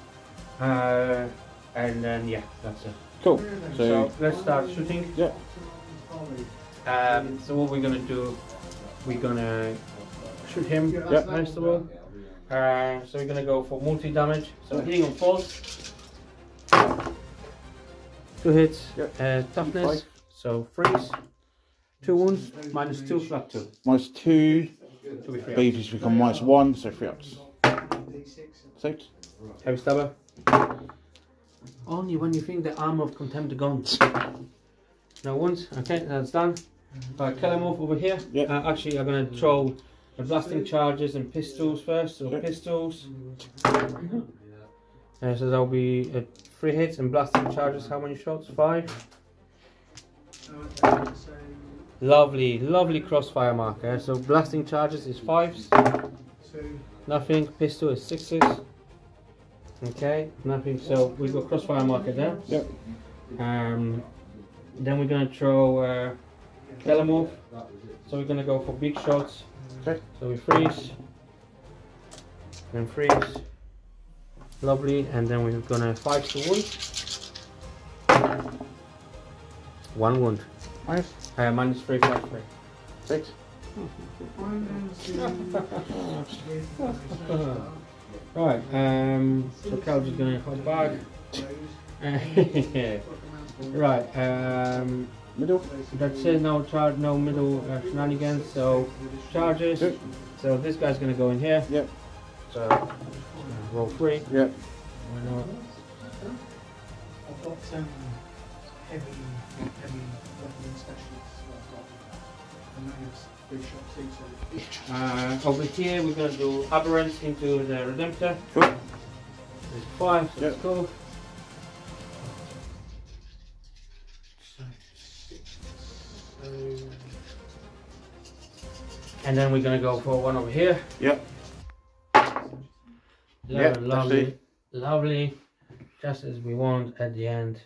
[SPEAKER 2] And then yeah, that's it.
[SPEAKER 1] Cool.
[SPEAKER 2] So let's start shooting.
[SPEAKER 1] Yeah.
[SPEAKER 2] So what we're gonna do, we're gonna shoot him first of all. So we're gonna go for multi damage. So hitting on false. 2 hits. Toughness.
[SPEAKER 1] 5.
[SPEAKER 2] So freeze. 2 wounds. -2 flat 2.
[SPEAKER 1] -2.
[SPEAKER 2] To be free.
[SPEAKER 1] Babies become -1, so 3 ups. Saved.
[SPEAKER 2] Heavy stabber. Only when you think the arm of contempt gone. No wounds. Okay, that's done. Killer move over here.
[SPEAKER 1] Yeah.
[SPEAKER 2] Actually, I'm gonna throw the blasting charges and pistols first. So pistols. So that'll be 3 hits and blasting charges. How many shots? 5. Lovely, lovely crossfire marker. So blasting charges is 5s. Nothing. Pistol is 6s. Okay, nothing. So we got crossfire marker there.
[SPEAKER 1] Yep.
[SPEAKER 2] Then we're gonna throw killer move. So we're gonna go for big shots.
[SPEAKER 1] Okay.
[SPEAKER 2] So we freeze. Then freeze. Lovely. And then we're gonna 5 to wound. 1 wound.
[SPEAKER 1] Nice.
[SPEAKER 2] -3 flat 3.
[SPEAKER 1] 6.
[SPEAKER 2] Right, so Cal's just gonna hold back. Right,
[SPEAKER 1] Middle.
[SPEAKER 2] that's it, no charge, no middle shenanigans, so charges.
[SPEAKER 1] Yep.
[SPEAKER 2] So this guy's gonna go in here.
[SPEAKER 1] Yep.
[SPEAKER 2] So roll 3.
[SPEAKER 1] Yep.
[SPEAKER 2] Why not?
[SPEAKER 3] I've got heavy weapon specialists. And that's 3 shots each.
[SPEAKER 2] Over here we're gonna do aberrant into the redemptor.
[SPEAKER 1] Cool.
[SPEAKER 2] There's 5, so that's cool. And then we're gonna go for one over here.
[SPEAKER 1] Yep.
[SPEAKER 2] Lovely, lovely, just as we want at the end.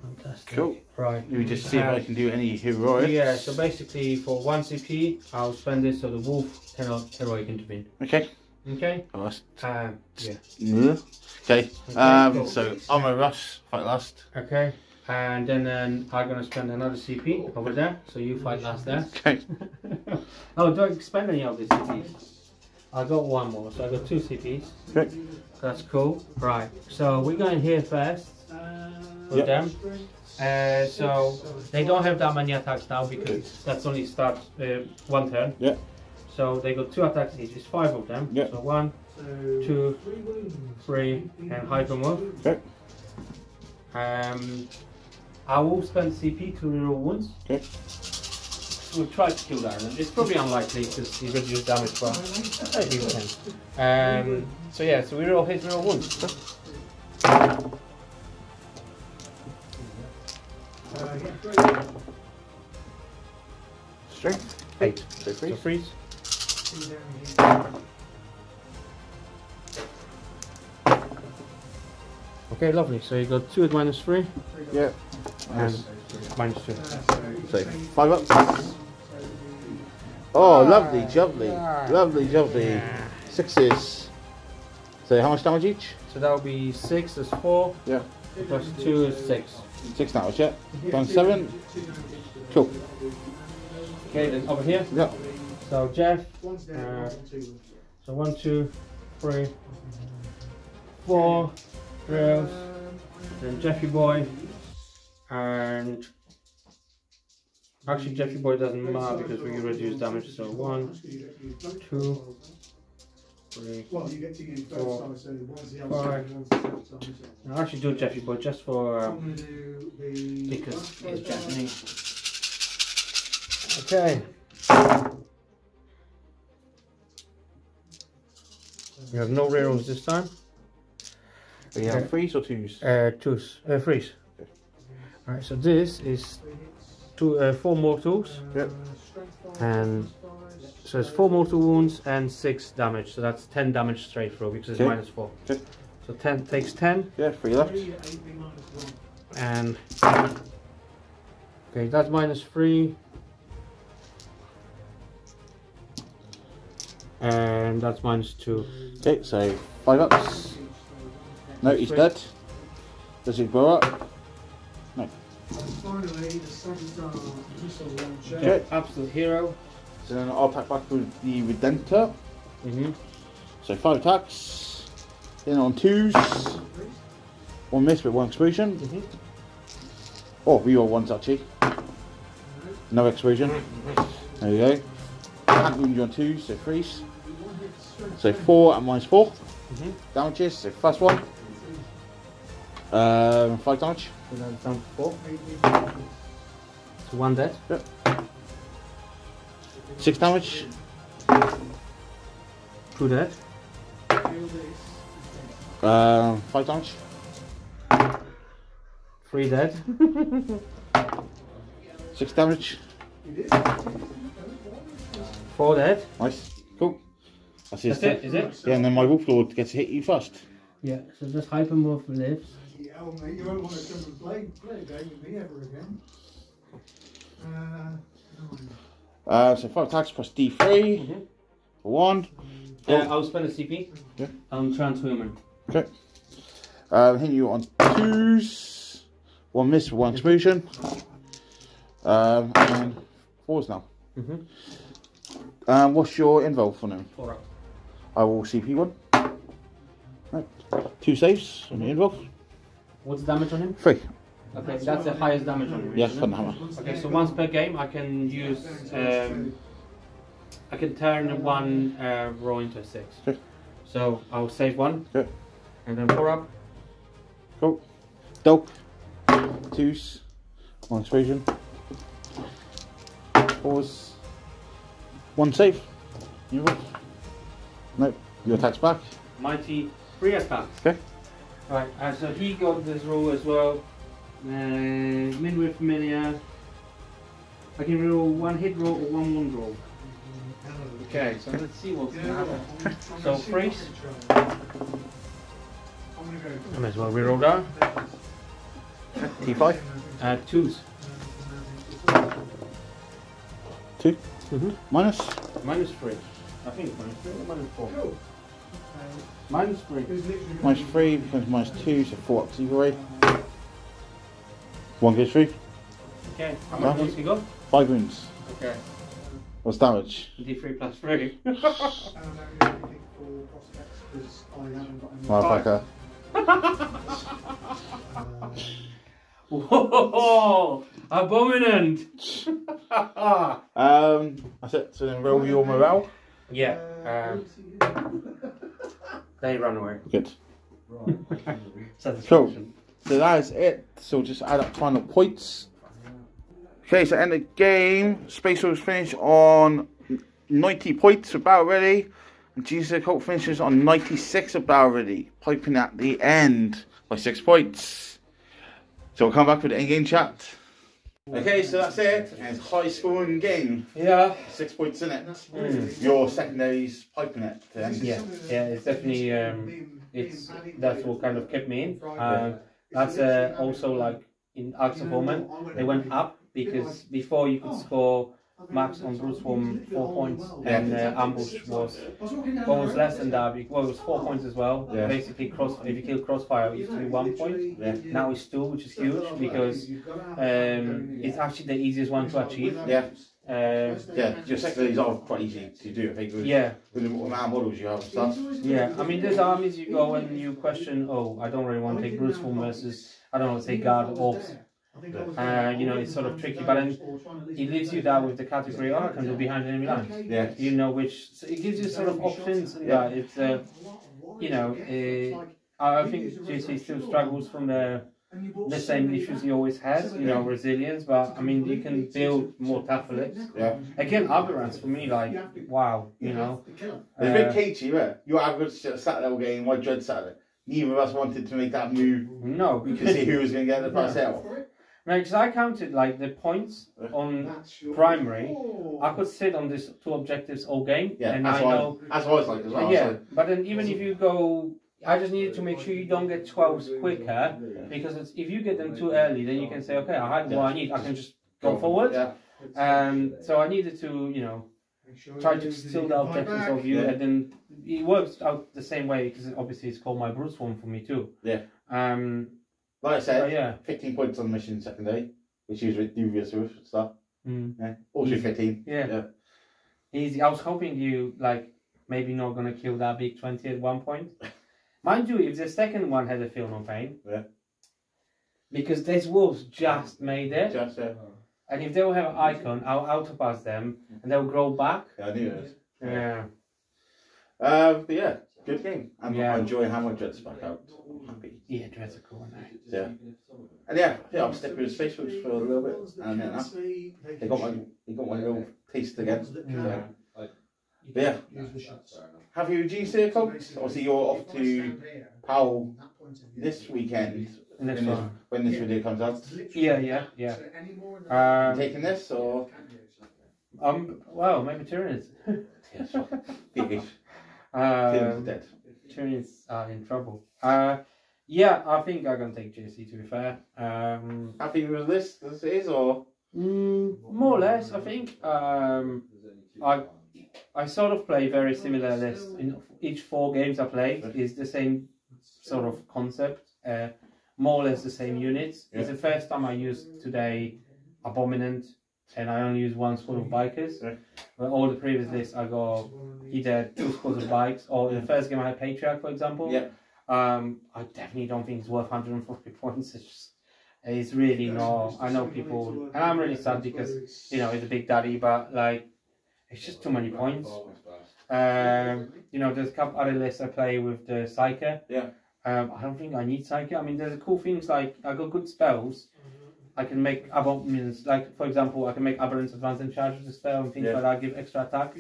[SPEAKER 2] Fantastic.
[SPEAKER 1] Cool.
[SPEAKER 2] Right.
[SPEAKER 1] Let me just see if I can do any heroics.
[SPEAKER 2] Yeah, so basically for 1 CP, I'll spend it so the wolf cannot heroic intervene.
[SPEAKER 1] Okay.
[SPEAKER 2] Okay?
[SPEAKER 1] Yeah.
[SPEAKER 2] Yeah.
[SPEAKER 1] Okay.
[SPEAKER 2] Cool.
[SPEAKER 1] So I'm a rush, fight last.
[SPEAKER 2] Okay. And then I'm going to spend another CP over there, so you fight last there.
[SPEAKER 1] Okay.
[SPEAKER 2] Oh, don't spend any of these CPs. I got 1 more, so I got 2 CPs.
[SPEAKER 1] Okay.
[SPEAKER 2] That's cool. Right, so we're going here first with them. So they don't have that many attacks now because that's only start 1 turn.
[SPEAKER 1] Yeah.
[SPEAKER 2] So they got 2 attacks each. It's 5 of them.
[SPEAKER 1] Yeah.
[SPEAKER 2] So 1, 2, 3, and hyper move.
[SPEAKER 1] Okay.
[SPEAKER 2] I will spend CP to reroll wounds.
[SPEAKER 1] Okay.
[SPEAKER 2] We'll try to kill that. It's probably unlikely because he reduced damage, but maybe we can. So yeah, so we reroll his reroll wounds.
[SPEAKER 1] Strength.
[SPEAKER 2] 8.
[SPEAKER 1] So
[SPEAKER 2] So
[SPEAKER 1] freeze.
[SPEAKER 2] freeze. Okay, lovely. So you got 2 at -3
[SPEAKER 1] Yeah.
[SPEAKER 2] and
[SPEAKER 1] Nice.
[SPEAKER 2] -2.
[SPEAKER 1] So 5 ups. Oh, lovely, lovely, lovely, lovely. 6s. So how much damage each?
[SPEAKER 2] So that will be 6 is 4.
[SPEAKER 1] Yeah.
[SPEAKER 2] Plus 2 is 6.
[SPEAKER 1] 6 damage, yeah. Done 7. Cool.
[SPEAKER 2] Okay, then over here.
[SPEAKER 1] Yeah.
[SPEAKER 2] So Jeff. So 1, 2, 3, 4 drills. Then Jeffy Boy. And actually Jeffy Boy doesn't matter because we reduce damage. So 1, 2, 3, 4, 5. I'll actually do Jeffy Boy just for because he's Japanese. Okay. We have no rerolls this time.
[SPEAKER 1] Are you have 3s or 2s?
[SPEAKER 2] 2s. Freeze. Alright, so this is 4 mortals.
[SPEAKER 1] Yep.
[SPEAKER 2] And so it's 4 mortal wounds and 6 damage. So that's 10 damage straight through because it's
[SPEAKER 1] Okay.
[SPEAKER 2] -4.
[SPEAKER 1] Okay.
[SPEAKER 2] So 10 takes 10.
[SPEAKER 1] Yeah, 3 left.
[SPEAKER 2] And okay, that's -3. And that's -2.
[SPEAKER 1] Okay, so 5 ups. No, he's dead. Does he blow up? No.
[SPEAKER 3] Finally, the Sunstar missile launcher.
[SPEAKER 1] Okay.
[SPEAKER 2] Absolute hero.
[SPEAKER 1] So then I'll attack back with the Redemptor. So 5 attacks. Then on 2s. 1 miss but 1 explosion. Oh, we all 1s actually. No explosion. There you go. Can't wound you on 2s, so 3s. So 4 and -4. Damages, so first one. 5 damage.
[SPEAKER 2] So that's down to 4. So 1 dead.
[SPEAKER 1] Yep. 6 damage.
[SPEAKER 2] 2 dead.
[SPEAKER 1] 5 damage.
[SPEAKER 2] 3 dead.
[SPEAKER 1] 6 damage.
[SPEAKER 2] 4 dead.
[SPEAKER 1] Nice. Cool. That's his
[SPEAKER 2] That's it, is it?
[SPEAKER 1] Yeah, and then my Wolf Lord gets to hit you first.
[SPEAKER 2] Yeah, so just hypermorph lives.
[SPEAKER 3] Yeah, oh, mate, you won't want to come and play a game with me ever again.
[SPEAKER 1] So 5 attacks plus D3. 1.
[SPEAKER 2] I'll spend a CP.
[SPEAKER 1] Yeah.
[SPEAKER 2] Transhuman.
[SPEAKER 1] Okay. Hitting you on 2s. 1 miss, 1 explosion. And 4s now. What's your invul for now?
[SPEAKER 2] 4 up.
[SPEAKER 1] I will CP 1. Right. 2 saves on the invul.
[SPEAKER 2] What's the damage on him?
[SPEAKER 1] 3.
[SPEAKER 2] Okay, that's the highest damage on him.
[SPEAKER 1] Yes, Thunderhammer.
[SPEAKER 2] Okay, so once per game I can use, I can turn 1 roll into a 6.
[SPEAKER 1] Okay.
[SPEAKER 2] So I'll save 1.
[SPEAKER 1] Okay.
[SPEAKER 2] And then 4 up.
[SPEAKER 1] Cool. Dope. 2s. 1 explosion. 4s. 1 save. Invul. Nope. Your attack's back.
[SPEAKER 2] Mighty 3 attacks.
[SPEAKER 1] Okay.
[SPEAKER 2] Right, so he got this roll as well. Midway familiar. I can roll 1 hit roll or 1 wound roll. Okay, so let's see what's going to happen. So freeze. I may as well reroll that.
[SPEAKER 1] T5.
[SPEAKER 2] 2s.
[SPEAKER 1] 2. Minus.
[SPEAKER 2] -3. I think -3 or -4. -3.
[SPEAKER 1] -3 becomes -2, so 4 ups either way. 1 goes through.
[SPEAKER 2] Okay, how much wounds you got?
[SPEAKER 1] 5 wounds.
[SPEAKER 2] Okay.
[SPEAKER 1] What's damage?
[SPEAKER 2] D3 plus 3.
[SPEAKER 1] Motherfucker.
[SPEAKER 2] Whoa! Abominant!
[SPEAKER 1] That's it. So then roll your morale.
[SPEAKER 2] Yeah. They run away.
[SPEAKER 1] Good.
[SPEAKER 2] Satisfaction.
[SPEAKER 1] So that is it. So we'll just add up final points. Okay, so end of game. Space Wolves finish on 90 points for Battle Ready. And Jesus Cult finishes on 96 of Battle Ready. Piping at the end by 6 points. So we'll come back with the in-game chat. Okay, so that's it. And it's a high scoring game.
[SPEAKER 2] Yeah.
[SPEAKER 1] 6 points in it. Your secondaries piping it to end.
[SPEAKER 2] Yeah, it's definitely that's what kind of kept me in. That's also like in Arcs of Omen, they went up because before you could score max on brute swarm 4 points and ambush was almost less than that. Well, it was 4 points as well.
[SPEAKER 1] Yeah.
[SPEAKER 2] Basically, if you kill crossfire, it used to be 1 point.
[SPEAKER 1] Yeah.
[SPEAKER 2] Now it's 2, which is huge because it's actually the easiest one to achieve.
[SPEAKER 1] Yeah. Your secondaries are quite easy to do, I think. With the amount of models you have and stuff.
[SPEAKER 2] Yeah, I mean, there's armies you go and you question, oh, I don't really want to take brute swarm versus, I don't want to say guard or orbs. You know, it's sort of tricky, but then it leaves you there with the category, oh, I can do behind enemy lines.
[SPEAKER 1] Yeah.
[SPEAKER 2] You know which, so it gives you sort of options. Yeah, it's, you know, I think JC still struggles from the same issues he always has, you know, resilience, but I mean, you can build more taffelics.
[SPEAKER 1] Yeah.
[SPEAKER 2] Again, Aberrants for me, like, wow, you know.
[SPEAKER 1] It's a bit cagey, right? Your average Saturday game, my dread Saturday. Neither of us wanted to make that move.
[SPEAKER 2] No,
[SPEAKER 1] to see who was going to get the first out.
[SPEAKER 2] No, because I counted like the points on primary. I could sit on these 2 objectives all game,
[SPEAKER 1] Yeah,
[SPEAKER 2] and
[SPEAKER 1] that's
[SPEAKER 2] I know.
[SPEAKER 1] That's what I was like as well.
[SPEAKER 2] Yeah, but then even if you go, I just needed to make sure you don't get 12s quicker, because if you get them too early, then you can say, okay, I had what I need. I can just go forward.
[SPEAKER 1] Yeah.
[SPEAKER 2] So I needed to, you know, try to steal the objectives of you, and then it works out the same way because obviously it's called my brute swarm for me too.
[SPEAKER 1] Yeah. Like I said, 15 points on the mission second day, which is with dubious with stuff. Yeah. Also 15.
[SPEAKER 2] Yeah. Easy. I was hoping you like maybe not gonna kill that big 20 at one point. Mind you, if the second one had a feel no pain.
[SPEAKER 1] Yeah.
[SPEAKER 2] Because these wolves just made it.
[SPEAKER 1] Just
[SPEAKER 2] And if they will have an icon, I'll autopass them and they'll grow back.
[SPEAKER 1] Yeah, I knew this.
[SPEAKER 2] Yeah.
[SPEAKER 1] But yeah, good game. I'm enjoying how much Dread's back out. I'm happy.
[SPEAKER 2] Yeah, Dread's are cool, aren't they?
[SPEAKER 1] Yeah. And yeah, I'll stick with Space Force for a little bit. And then they got my little taste again.
[SPEAKER 2] Yeah.
[SPEAKER 1] But yeah. Have you Genestealer codes? Obviously you're off to Powell this weekend. When this video comes out.
[SPEAKER 2] Yeah.
[SPEAKER 1] Taking this or?
[SPEAKER 2] Well, maybe Tyranids.
[SPEAKER 1] Yes. Biggish. Dead.
[SPEAKER 2] Tyranids are in trouble. Yeah, I think I'm gonna take JC to be fair.
[SPEAKER 1] Happy with this as it is or?
[SPEAKER 2] More or less, I think. I sort of play very similar list. In each 4 games I play is the same sort of concept. More or less the same units. Yeah. It's the first time I used today Abominant, and I only use 1 squad of bikers. Yeah. But all the previous lists I got either 2 squads of bikes, or in the first game I had Patriarch, for example. Yeah. I definitely don't think it's worth 140 points. It's really not. I know people, and I'm really sad because he's a big daddy, but like it's just too many points. There's a couple other lists I play with the Psyker. Yeah. I don't think I need Psyker. I mean, there's cool things like I got good spells. I can make abominants, like for example, I can make aberrants advance and charge with the spell and things like that, give extra attack.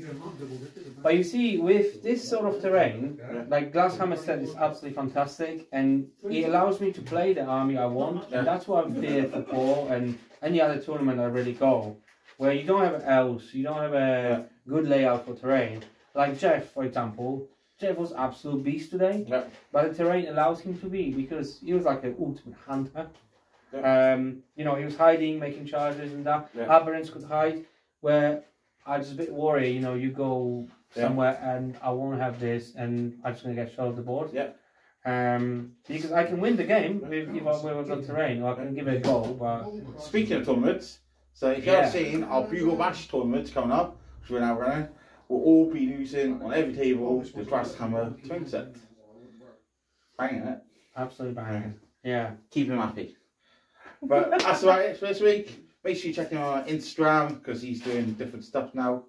[SPEAKER 2] But you see, with this sort of terrain, like Glasshammer set is absolutely fantastic, and it allows me to play the army I want, and that's why I'm here for Paul and any other tournament I really go, where you don't have elves, you don't have a good layout for terrain. Like Jeff, for example. Jeff was absolute beast today, but the terrain allows him to be because he was like an ultimate hunter. He was hiding, making charges and that. Aberrants could hide, where I just a bit worry, you go somewhere and I won't have this and I'm just going to get shot off the board. Because I can win the game if I've got terrain, or I can give it a go. But
[SPEAKER 1] speaking of tournaments, so if you have seen our Bugle Bash tournament coming up, which we're now running, we'll all be using on every table the Glasshammer twin set. Banging it.
[SPEAKER 2] Absolutely banging. Yeah.
[SPEAKER 1] Keep him happy. But that's about it for this week. Make sure you check him on our Instagram because he's doing different stuff now.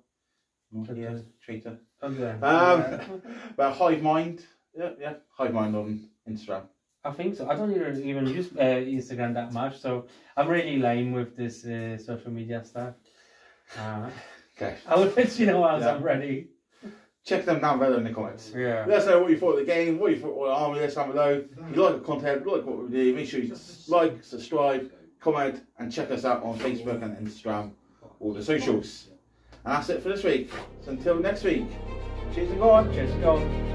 [SPEAKER 1] Yeah, traitor.
[SPEAKER 2] Okay.
[SPEAKER 1] But Hive Mind. Yeah. Hive Mind on Instagram.
[SPEAKER 2] I think so. I don't even use Instagram that much, so I'm really lame with this social media stuff.
[SPEAKER 1] Okay.
[SPEAKER 2] I will let you know once I'm ready.
[SPEAKER 1] Check them down below in the comments.
[SPEAKER 2] Yeah.
[SPEAKER 1] Let us know what you thought of the game, what you thought of the army list down below. If you like the content, like what we do, make sure you like, subscribe, comment, and check us out on Facebook and Instagram, all the socials. And that's it for this week. So until next week, cheers and go on.
[SPEAKER 2] Cheers and go on.